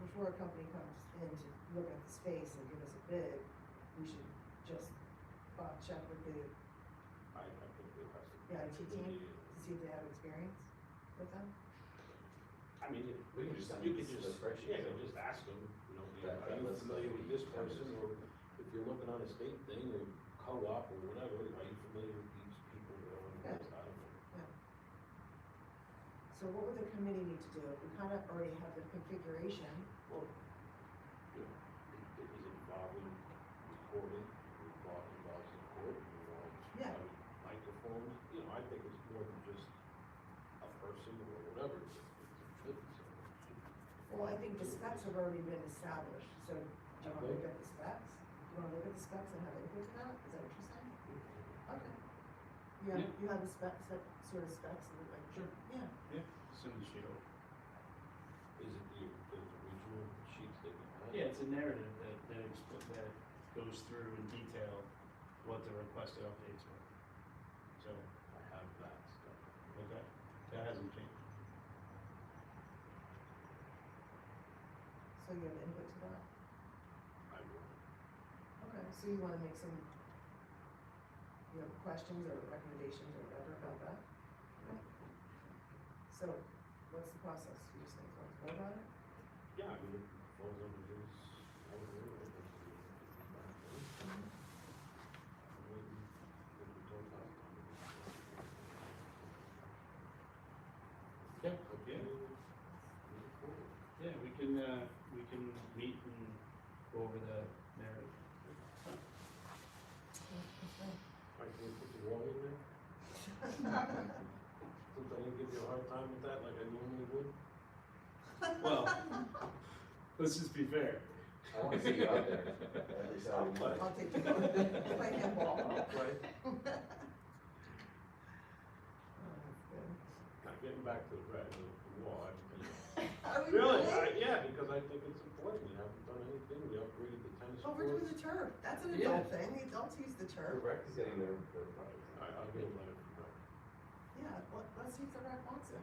before a company comes in to look at the space and give us a bid, we should just check with the I think there has to be. IT team to see if they have experience with them. I mean, We can just send you them could the just, spreadsheet. yeah, just ask them, you know, That- are you that's familiar with this person, vendors. or if you're looking on a state thing, or co-op, or whatever, are you familiar with these people that are on the list? I don't know. So what would the committee need to do? We kind of already have the configuration. Well, you know, it is involving recording, involves in court, involves Yeah. microphones, you know, I think it's more than just a person or whatever, it's a business. Well, I think the specs have already been established, so do you want to look at the specs? Do you want to look at the specs and have input to that? Is that what you're saying? Okay. Yeah. You have the specs, that sort of specs, and like, Sure. yeah. Yeah, send the sheet over. Is it the original sheets that you have? Yeah, it's a narrative that goes through in detail what the requested updates are. So, I have that stuff. okay, that hasn't changed. So you have input to that? I will. Okay, so you want to make some, you have questions or recommendations or whatever about that? Okay. So, what's the process? You just think, let's go about it? Yeah, I mean, it falls under his, I don't know, I think Yeah, yeah, yeah, we can meet and go over the narrative. I can put the wall in there, since I didn't give you a hard time with that like I normally would. Well, let's just be fair. I wanna see you out there, at least I'll out play. I'll take the vote. Play handball. Right. Oh, that's good. Now, getting back to the wall, Are we really, yeah, because I think it's important, we haven't done anything, we upgraded the tennis Oh, we're doing courts. the turf. That's an Yeah. adult thing. The adults use the The turf. rec is getting their projects. I'll get a letter from her. Yeah, let's see if the rec wants it.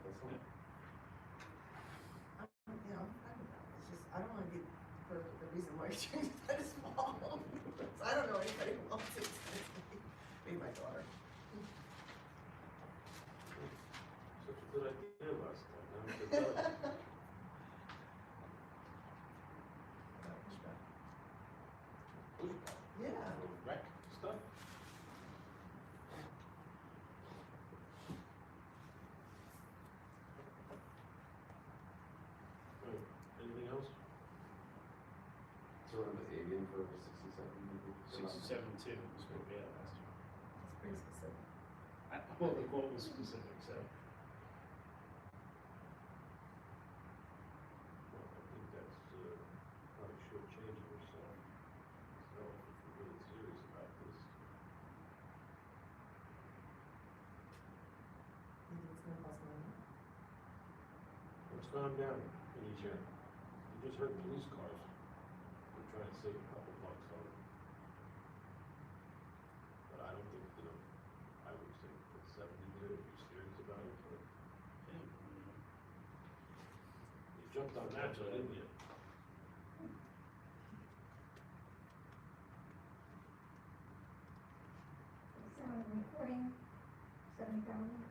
That's fine. You know, I'm fine with that. It's just, I don't wanna be the reason why you're changing that small. So I don't know anybody who wants it. Maybe my daughter. Such a good idea last time, now it's a dud. Pushback. Yeah. Wreck stuff. Right, anything else? So we're on the avian for 67, maybe? 67.2 was what we had last year. It's pretty specific. Well, the quote was specific, so. Well, I think that's, probably shortchanging yourself. So if you're really serious about this, You think it's gonna cost money? let's calm down in each year. You just heard police cars. We're trying to save a couple bucks on it. But I don't think, I would say put 70 there if you're serious about it, but Yeah. you jumped on that, so didn't you? Sound and recording, 70,000.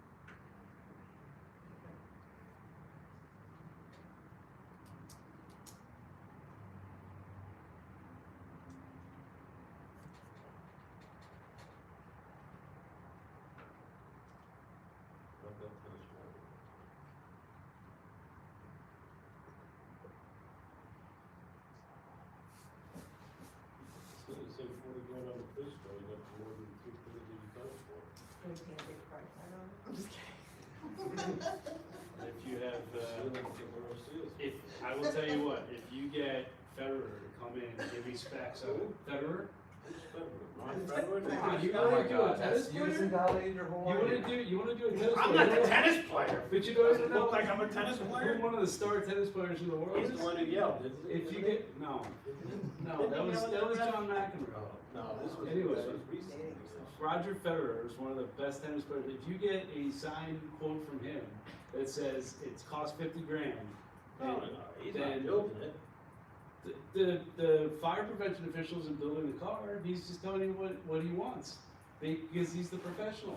Not that tennis ball. Still, you say 40 grand on the fish, though, you got more than 2 things that you tennis for. Gonna pay a big price, I don't know, I'm just kidding. And if you have, If, I will tell you what, if you get Federer to come in and give me specs on it, Federer, Ron Federer? Come on, you Oh my wanna do a God, tennis that's you player? Valley, your whole life. You wanna do a tennis player? I'm not the tennis player. But you don't Does it know, look like I'm a tennis who player? one of the star tennis players in the world He's is? the one who yelled, isn't he? If you get, no, that was John McEnroe. No, this was, Anyway. this was recent. Roger Federer is one of the best tennis players. If you get a signed quote from him that says it's cost 50 grand, No, he's not then building it. the fire prevention official isn't building the car. He's just telling you what he wants because he's the professional.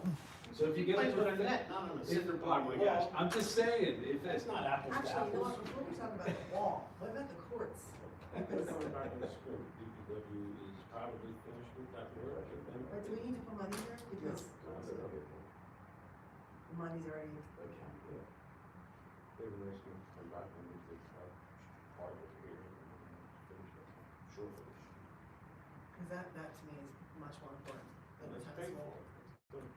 So if you get Plays a with a net, not on a cinder oh block my gosh, wall. I'm just saying if That's that's not apples to Actually, you know apples. what, before we talk about the wall, what about the courts? We're going back on the script, DPW is probably finished with that work, and then. Or do we need to put money there, because No, it's okay. the money's already, Okay, yeah. They were nice to come back and we did part of it here and finish it, short finish. cause that to me is much more important than the Let's tennis pay wall. for it.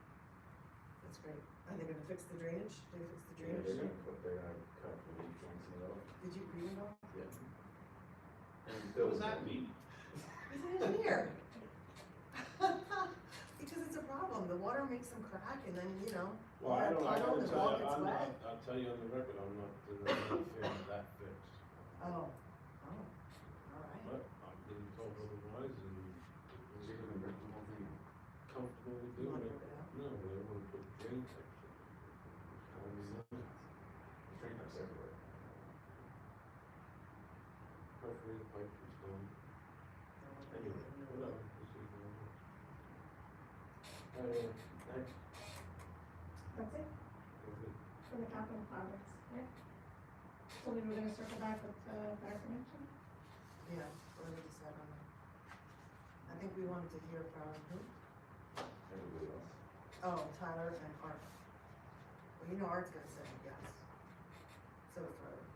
That's great. Are they gonna fix the drainage? Did they fix the Yeah, drainage? they're gonna cut the leaf joints in the middle. Did you read it all? Yeah. And What does that mean? He's an engineer. Because it's a problem, the water makes them crack and then, you know, Well, I don't, I puddle gotta and the tell wall you, gets I'm wet. not, I'll tell you on the record, I'm not fan of that fix. Oh, alright. But I'm being told otherwise and So you're gonna rip the whole thing out? comfortable with You doing wanna it. rip it out? No, they wanna put drain section. How is that? There's train tracks everywhere. Hopefully the pipe is done. Anyway, whatever, we'll see. Next. That's it Okay. for the capital projects, yeah? So we were gonna circle back with, fire prevention? Yeah, what did we decide on that? I think we wanted to hear from who? Everybody else. Oh, Tyler and Art. Well, you know Art's gonna say yes. So is Tyler.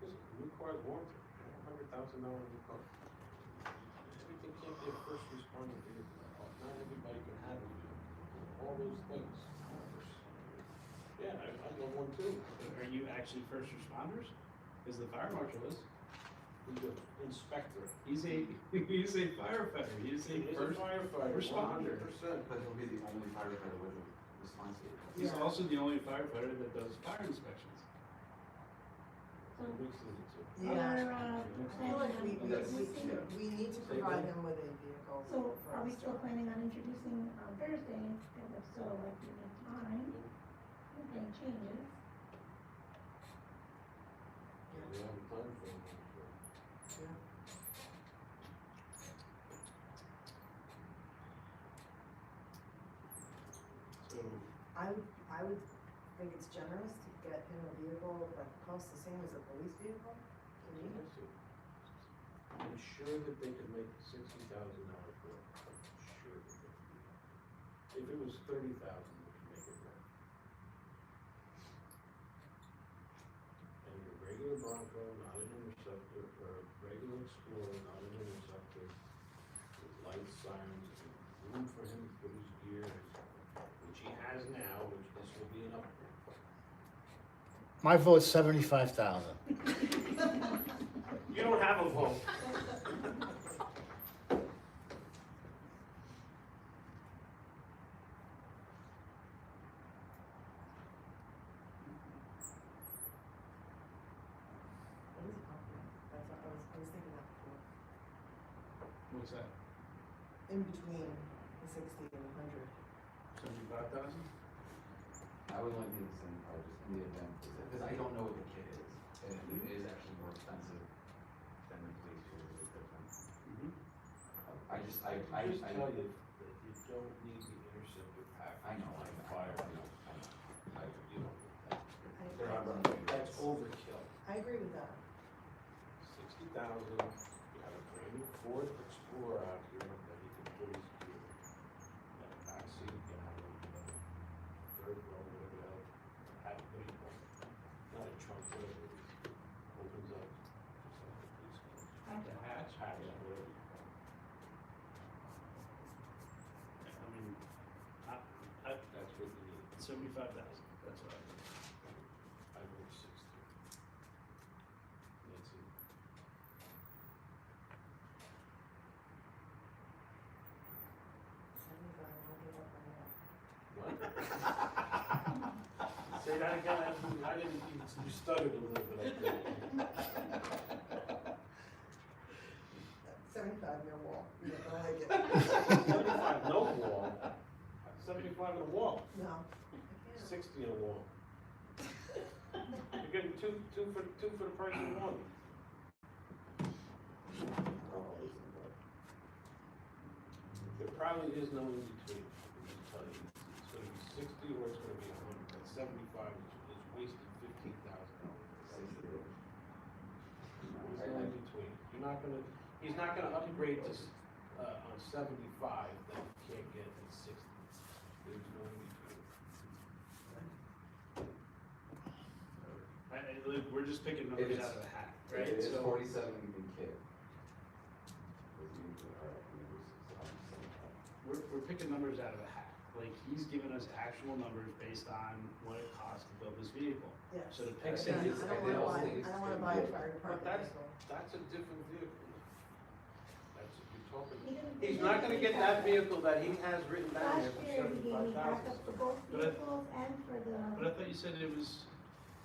Listen, new cars warranty, $100,000 new car. Everything can't be a first responder vehicle. Not everybody can have it. All those things. Yeah, I know one too. Are you actually first responders? Because the fire marshal is. He's an inspector. He's a firefighter. He's a He is a first firefighter, responder. 100%. But he'll be the only firefighter with a response vehicle. He's Yeah. also the only firefighter that does fire inspections. So, It makes sense. Yeah. Other, I feel like we need to provide him with a vehicle. so for are we us still to- planning on introducing on Thursday? And if so, like, do we have time? If any changes? We have time for it. Yeah. I would think it's generous to get him a vehicle that costs the same as a police vehicle, to me. I'm sure that they could make $60,000 for it. I'm sure that they could. If it was $30,000, they could make it work. And your regular Bronco, not an Interceptor, or a regular Explorer, not an Interceptor, with lights, sirens, and room for him to put his gear, which he has now, which this will be an upgrade. My vote's 75,000. You don't have a vote. What is a compliment? That's what I was thinking that before. What's that, In between the 60 and the 100. 75,000? I would like to do the same car just in the event, because I don't know what the kit is, and it is actually more expensive than the police vehicle, it's different. Mm-hmm. I just Just tell you that you don't need the Interceptor pack. I know, I Fire. know. You know, They're not running. that's overkill. I agree with that. 60,000, you have a brand new Ford Explorer out here that you can put his gear in. And a back seat, you have a third row, whatever the hell, hat, what do you call it? Not a trunk, whatever it is, opens up, just like the police car. The hatch? Hatch, whatever you call it. I mean, That's what you need. 75,000, that's what I think. I vote 60. That's it. I'll give up on that. What? Say that again, I didn't, you stuttered a little bit, I think. 75 near wall. You don't like it. 75 no wall, 75 in a wall, No. 60 in a wall. You're getting two for the price of one. There probably is no in between, I'm just telling you. It's gonna be 60 or it's gonna be 100, and 75 is wasted $15,000. There's no in between. He's not gonna upgrade to, on 75 that you can't get at 60. There's no in between. Look, we're just picking numbers If it's- out of the hat, right? It is So 47 in kit. With you, alright, we're picking numbers out of the hat. Like, he's giving us actual numbers based on what it costs to build this vehicle. Yes. So to pick I Again, think something, I don't wanna buy, it's- I don't wanna buy a fire department that's- vehicle. That's a different vehicle. That's, you're talking. He didn't- He's he not didn't gonna give get me that backup. vehicle that he has written down there Last for year, he gave me 75,000. backup for both But I- vehicles and for the, but I thought you said it was,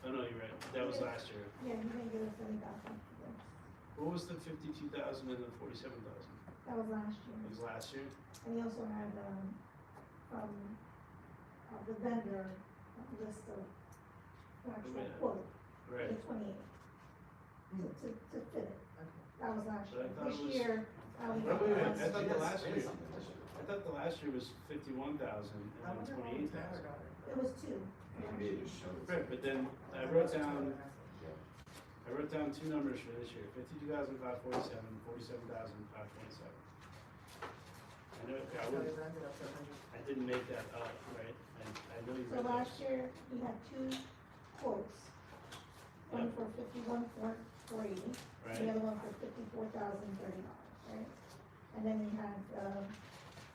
oh no, you're right, that was last year. yeah, he didn't give us any backup for this. What was the 52,000 and the 47,000? That was last It year. was last year? And he also had, from, the vendor, a list of actual Yeah. quote, Right. the 28, to fit it. Okay. That was last But I year. thought This it was- year, we Wait, got wait, wait, less. I thought the last Say year, something this year. I thought the last year was 51,000 I and wonder then what 28,000. Tyler got it. It was two. Maybe it just showed. Right, but then I wrote down, Yeah. I wrote down two numbers for this year, 52,547, 47,527. I know, I So would, they rounded up to 100. I didn't make that up, right? I know you So read last that. year, we had two quotes, one for 51,480, and the Right, other one for $54,030, right? And then we had,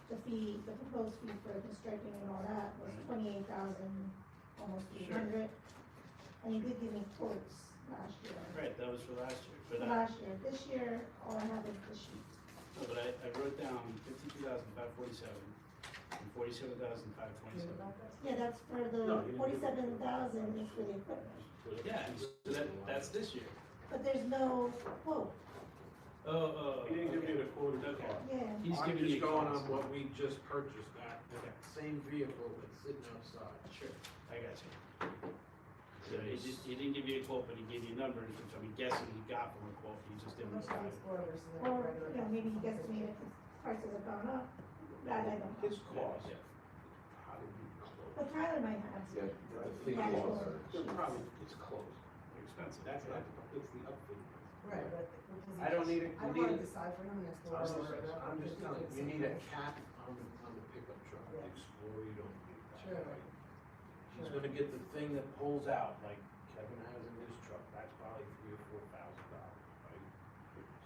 the fee, the proposed fee for the striping and all that was Right. 28,000, almost Sure. 800. And he did give me quotes last year. right, that was for last year, but I, Last year, this year, all I have is the sheet. no, but I wrote down 52,547 and 47,527. Yeah, that's for No, the you didn't give me- 47,000 is for the equipment, Yeah, so that's this year. but there's no quote, Oh, He didn't give you the quote of the Okay. car. yeah. He's I'm giving you just going costs. on what we just purchased, that Okay. same vehicle that's sitting outside. Sure, I got you. So he didn't give you a quote, but he gave you numbers, which I'm guessing he got from a quote, he just didn't What's the decide. Explorer versus the Or, regular? you know, maybe he guesstimated if prices have gone up, that I don't know. His cost, Yeah. how did we close But Tyler might have. Yeah, the fleet Yeah, laws sure. are. They're probably, it's closed. They're expensive. That's not, it's the upfit. Right, but because I don't need it, I you don't wanna need it. decide for him next door. I'm just telling you, you need a cap on the pickup truck, the Yeah. Explorer, you don't need that. Sure. right? He's Sure. gonna get the thing that pulls out, like Kevin has in his truck, that's probably $3,000 or $4,000, right?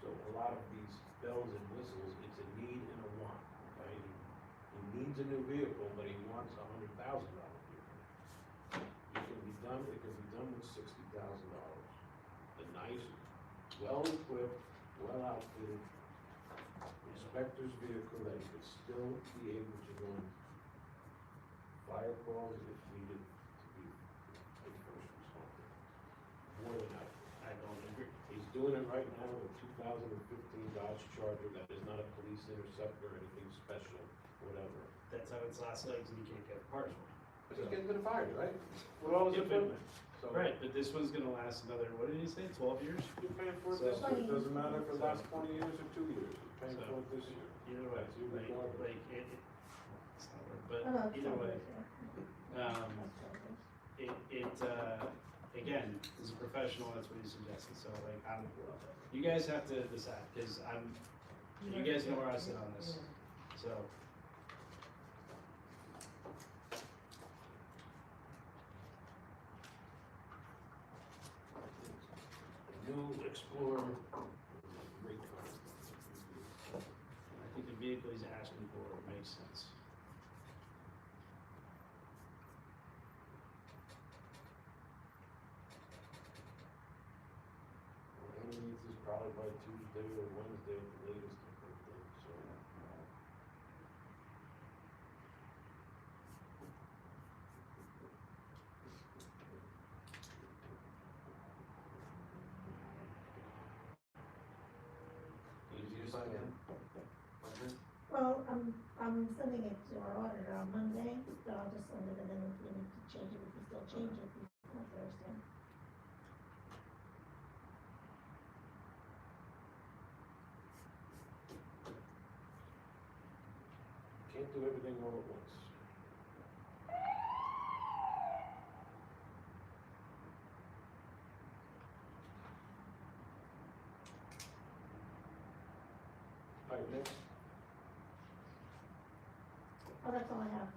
So a lot of these bells and whistles, it's a need and a want, right? He needs a new vehicle, but he wants $100,000 vehicle. It can be done with $60,000. A nice, well-equipped, well-outfitted inspector's vehicle that he could still be able to run fire calls if needed to be a first responder. More than that, I don't agree. he's doing it right now with a 2015 Dodge Charger that is not a police interceptor or anything special, whatever. That's on its last legs and you can't get parts for it. But he's getting good fired, right? With all his If it- equipment. So Right, but this one's gonna last another, what did he say, 12 years? you're paying for it So- this year, it doesn't matter if it lasts 20 years or 2 years, you're paying So- for it this year. Either way, That's your like, regardless. it's not worth, Oh, no, but it's either not way, worth it. um, again, as a professional, that's what he suggested, so like, you guys have to decide, cause you guys know where I sit on this, so. New Explorer, great car. I think the vehicle he's asking for makes sense. He needs this probably by Tuesday or Wednesday at the latest, I think, so. Easy to sign in. Well, I'm sending it to our auditor on Monday, but I'll just send it and then if we need to change it, we can still change it before Thursday. Can't do everything all at once. All right, next. Oh, that's all I have.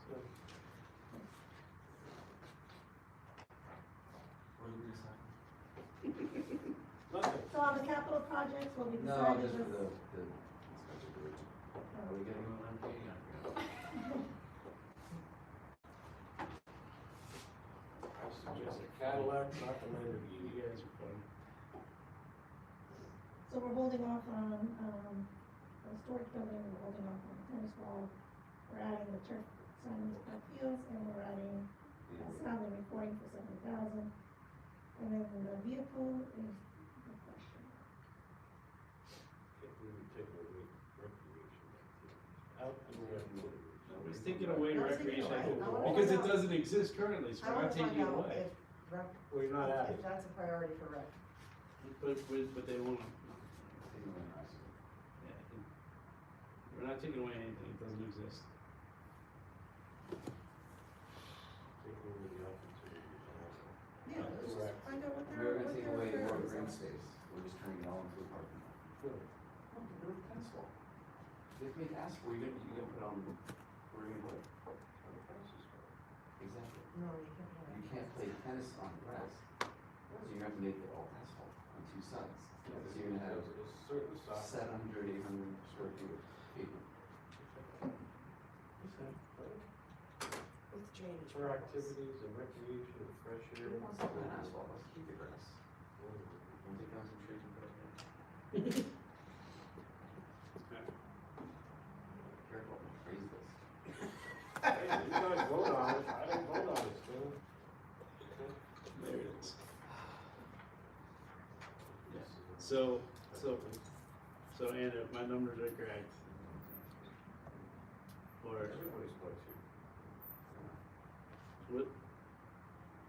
So, What did we sign? nothing. So on the capital projects, what we No, decided just for was. the inspector group. Are we getting one on Katie? I suggest a Cadillac, not the Lamborghini. You guys are fun. So we're holding off on, the storage building, we're holding off on the tennis ball, we're adding the turf signs at Park Fields, and we're adding sound and recording for 70,000. And then the vehicle is the question. Can't really take away recreation activities. Outdoor activities. Nobody's taking away No, it's taking recreation, away. I wanna because it find out- doesn't exist currently, so I we're wanna not taking find it out away. if rec, Well, you're not if adding. that's a priority for rec. But they won't, Taking one last one. yeah, we're not taking away anything, it doesn't exist. Take away the opportunities. Yeah, let's just Correct. find out what We their, were gonna what take their away more priorities green are. space, we're just turning it all into a parking lot. Good. Oh, do it tennis ball. If we ask for, you're gonna put on, where are you gonna put it? How the prices go. Exactly. No, you can't. do that. You can't play tennis on grass, so you have to make it all asphalt on two sides. So you're gonna have There's a certain size. 700, 800 square feet of pavement. With change. For activities and recreation and fresh air. Who wants to put asphalt, let's keep the grass. We'll take down some trees and put it there. Careful, I'm gonna freeze this. Hey, you guys vote on it, I didn't vote on it, still. There it is. Yes. So Anna, if my numbers are correct, or, Everybody's got to. what?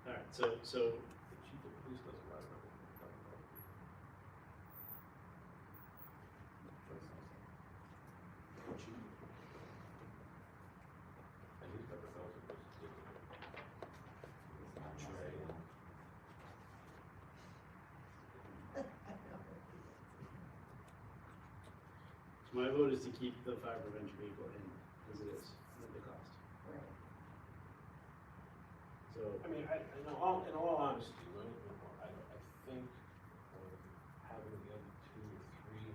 Alright, so, The chief of police doesn't ride around. The chief. And he's never knows if it's my vote is to keep the fire prevention vehicle in as it is, at the cost. Right. So, I mean, in all honesty, right, I think, having the other two or three,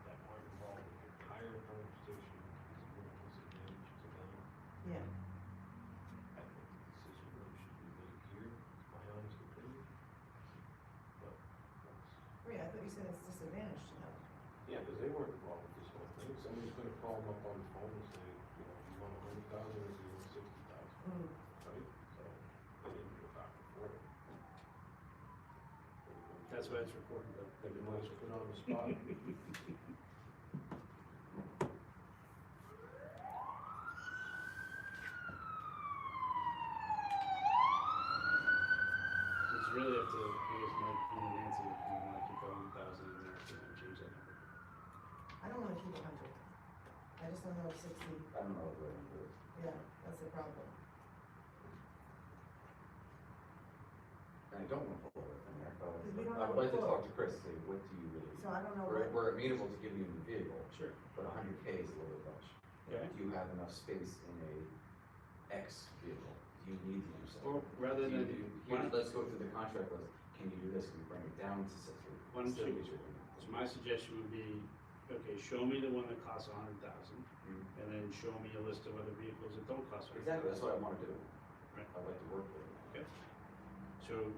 that aren't involved in the entire conversation is a little disadvantage to them. Yeah, I think the decision really should be made here, my honest opinion. But, that's, I thought you said it's disadvantage to them. yeah, because they weren't involved with this whole thing, somebody's gonna call them up on the phone and say, you know, you want 100,000 or do you want 60,000, Mm. right? So, they didn't go back and forth. that's why it's recorded, though. They've been nice to put on the spot. It's really up to, I guess, Mike and Nancy, if you wanna keep the 1,000 in there, if you wanna change that number. I don't wanna keep 100. I just don't know if 60, I don't know if we're gonna do it. yeah, that's the problem. And I don't want to pull it in there, but Because we don't I know would like to what talk to Chris, say, what do you really? So I don't know We're, what, we're amenable to giving you a new vehicle, Sure. but 100K is a little bit much. Okay. Do you have enough space in a X vehicle? Do you need to use Or something? rather Do you than, do- why Here, don't- let's go through the contract list, can you do this, can you bring it down to 6 or? Why don't still you- get your- so my suggestion would be, okay, show me the one that costs 100,000, Mhm. and then show me a list of other vehicles that don't cost 100,000. Exactly, that's what I wanna do. Right. I'd like to work with it. Okay. So,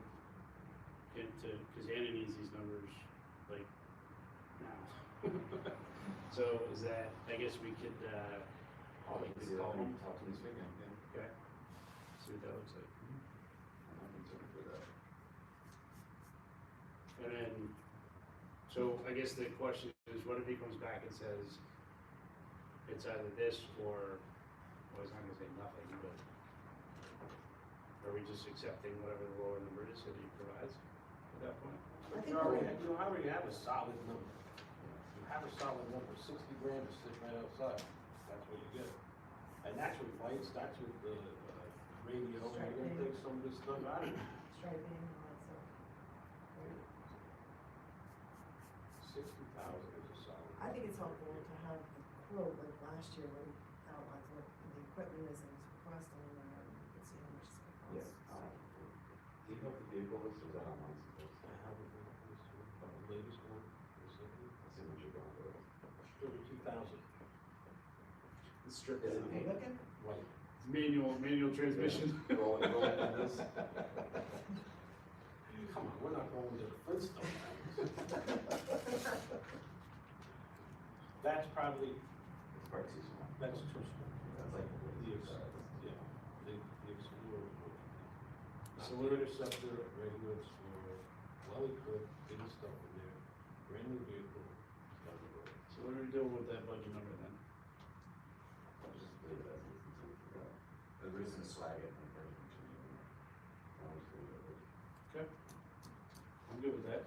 cause Anna needs these numbers, like, now. So is that, I guess we could, I'll we like to could see that call when them, you talk to me this weekend, yeah. okay, see what that looks like. I'm not concerned with that. And then, so I guess the question is, what if he comes back and says, it's either this or, well, he's not gonna say nothing, but are we just accepting whatever the lower number is that he provides at that point? I think You already have a solid number. You have a solid number, 60 grand is sitting right outside, that's what you get. And that's with lights, that's with the radio, you're gonna take some of this stuff out of it. striping and all that stuff. Right. 60,000 is a solid. I think it's helpful to have the quote, like last year, when outlines what the equipment is and it's requesting, and then you can see how much it's gonna Yeah. cost. Do you know what the vehicle is, or is that online supposed I have it, the latest one, is Let's see what you're going with. 32,000, It's stripped Is it down. You looking? right. Manual transmission. Roll on this. Come on, we're not going to the Flintstone times. That's probably, It's probably too small. that's too small. That's like. The, yeah, the Explorer. So So what- Interceptor, regular Explorer, well equipped, getting stuff in there, brand new vehicle, down the road. So what are we doing with that budget number then? I'll just leave it as is until we figure out. The reason to swag it, and there's continuing. I'll just leave it as is. Okay. I'm good with that.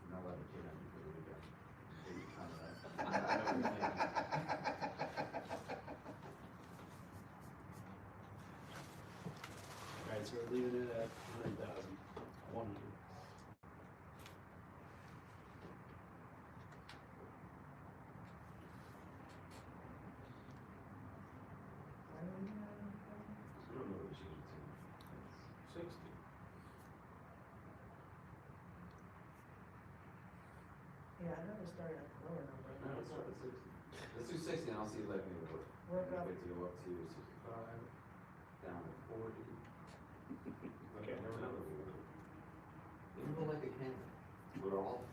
I'm not letting the kid on you for the weekend. Take your time with that. Alright, so we're leaving it at 100,000. 100. Why do we have a quote? I don't know what you should do. 60. Yeah, I'd rather start at a lower number. No, let's start at 60. Let's do 60 and I'll see if I can make it work. Work up. If it's go up to 65, down to 40. Okay. Never know. Even go like they can. We're all.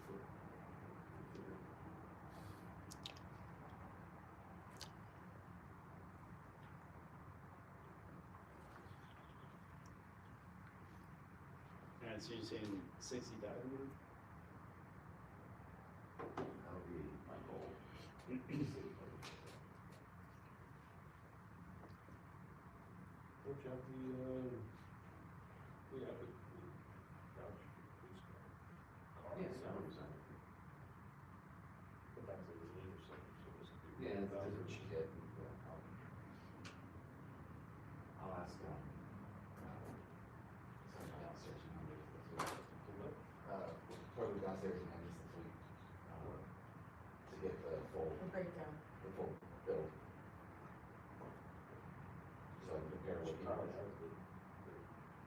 Alright, so you're saying 60,000? That'll be my goal. Don't you have the, yeah, but, voucher for police car. Yes, Car, 100%. But that's a little intersection, so it's. Yeah, it's a different shit. I'll ask, someone downstairs, you know, further downstairs and this week.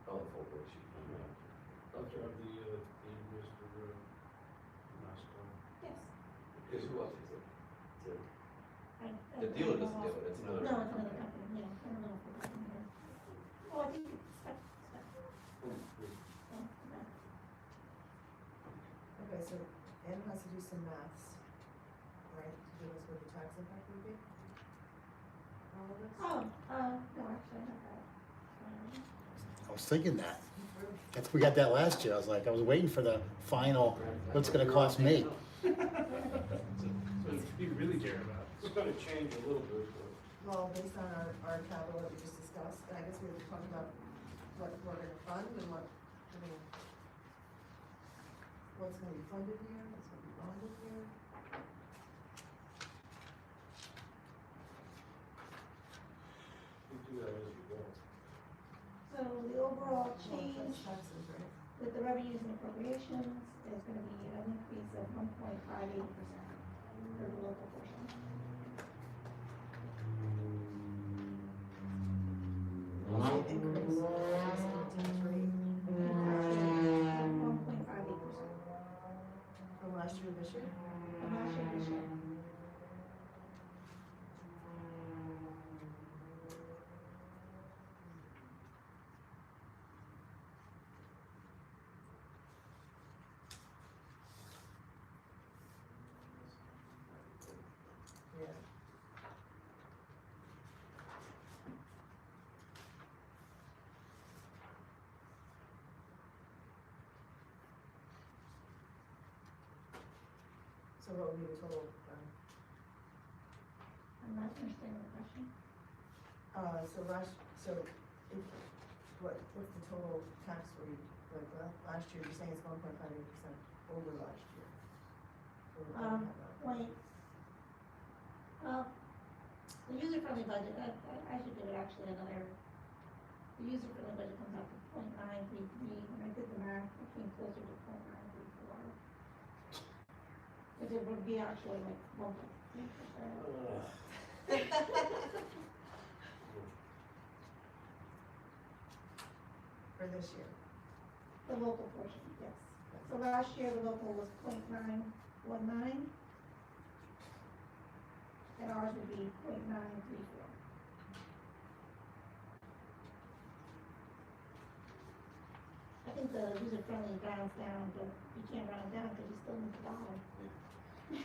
Oh, the full board sheet. Dr. of the Mr. Masco. Yes. Because who else is it? I The dealer don't doesn't know. do it, it's another. No, it's another company, yeah, I don't know if it's in here. Oh, I think it's Spec. Oh, okay. Okay, so Ann has to do some maths, right, to give us what the tax impact would be? All of this? Oh, no, actually, I have that. I was thinking that. That's, we got that last year. I was waiting for the final, what's it gonna cost me? So you really care about. It's gonna change a little bit, but Well, based on our capital that we just discussed, and I guess we were talking about what we're gonna fund and what, I mean, what's gonna be funded here, what's gonna be bonded here. we do that as we go. So the overall Well, change that's taxes, right? with the revenues and appropriations is gonna be an increase of 1.58% for the local portion. Increase, increase in tax rate 1.58% from last year to this year. from last year to this year. Yeah. So what would be the total, I'm not understanding the question. so if, what's the total tax rate, like, last year, you're saying it's 1.58% over last year? So we don't have that. Point, the user-friendly budget, I should give it actually another, the user-friendly budget comes out to 0.933. When I did the math, it came closer to 0.934. Which it would be actually like 1.3%. For this year. The local portion, yes. So last year, the local was 0.919. And ours would be 0.934. I think the user-friendly rounds down, but you can't round down because you still need the dollar.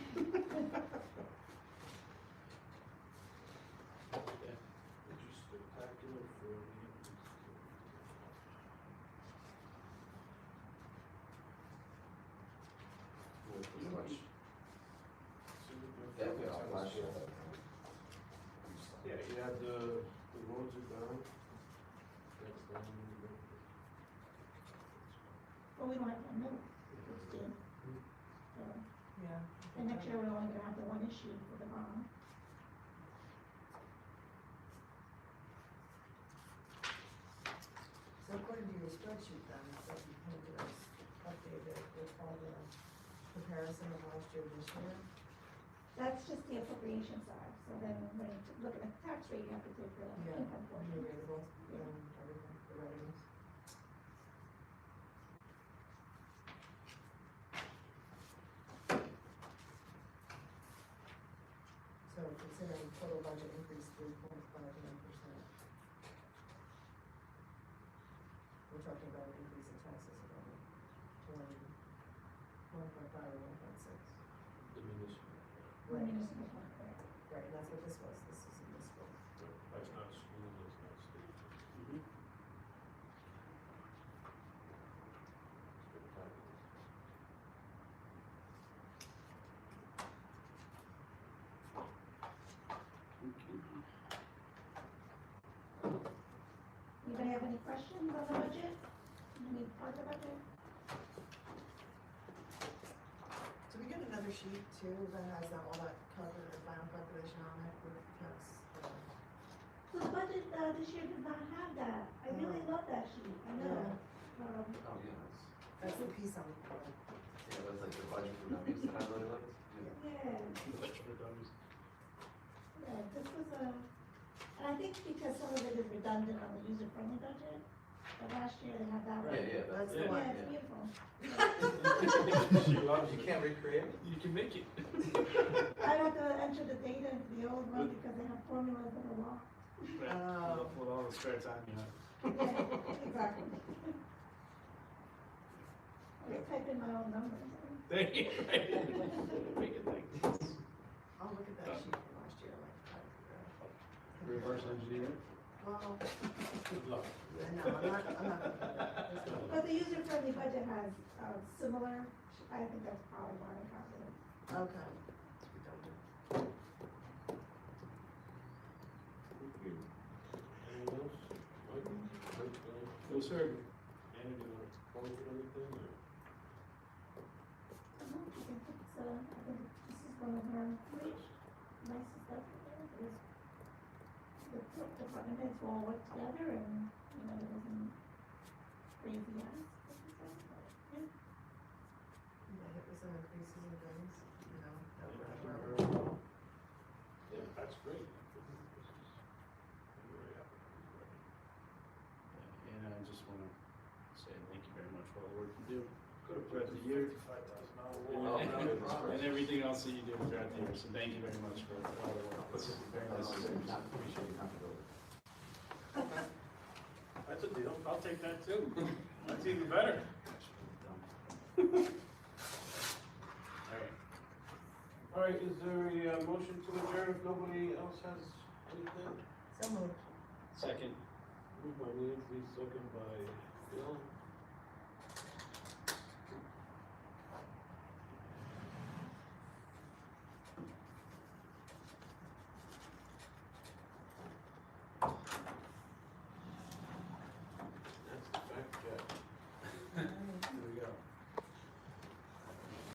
Which is spectacular for the increase. Pretty much. So Yeah, we are last year. Yeah, you have the roads are down. That's down. But we don't have one middle, it's good. So, Yeah. and next year, we're only gonna have the one issue for the bond. So according to your spreadsheet then, that you handed us, updated with all the comparison of last year to this year, That's just the appropriation side, so then when you look at the tax rate, you have to take the yeah, income and portion. the variables, and everything, the revenues. So considering total budget increase 3.59%. We're talking about an increase in taxes of only 1.5 or 1.6. The municipal. The municipal one, correct. Right, and that's what this was, this is municipal. That's not school, that's not state. Mhm. Spectacular. Anybody have any questions on the budget? Any part of the budget? So we get another sheet too that has all that cover, the final calculation on it with tax, So the budget, this year did not have that. I really love that sheet, I know. Oh, yeah, that's the piece on, yeah, that's like the budget for dummies that I really liked. Yeah, Budget for dummies. yeah, this was and I think because some of it is redundant on the user-friendly budget, but last year they had that one. Yeah, yeah, That's that's. the Yeah, one. it's beautiful. You can't recreate it? You can make it. I have to enter the data into the old one because they have formulas that are locked. Oh. With all the spare time you have. Yeah, exactly. I just type in my own numbers. There you go. Make it like this. I'll look at that sheet from last year, like, how to figure out. Reverse engineer? Well, Good luck. no, I'm not gonna do that. This one. But the user-friendly budget has, similar, I think that's probably why I copied it. Okay. Anyone else? Mike? No, sir. Anna, do you want to comment on anything, or? I think it's, I think this is one of our nicest stuff. The department heads all work together and, you know, there wasn't crazy ass. Yeah, hit with some increases in things, you know, that were. Yeah, that's great. I'm very happy. And I just wanna say thank you very much for all the work you do Could have throughout put the year. $55,000 And everything else that you do throughout the year, so thank you very much for all the work. It's very nice. Not appreciate your accountability. That's a deal, I'll take that too. That's even better. Alright, All right, is there a motion to adjourn if nobody else has anything? So moved. second. Moved by Nancy, second by Bill.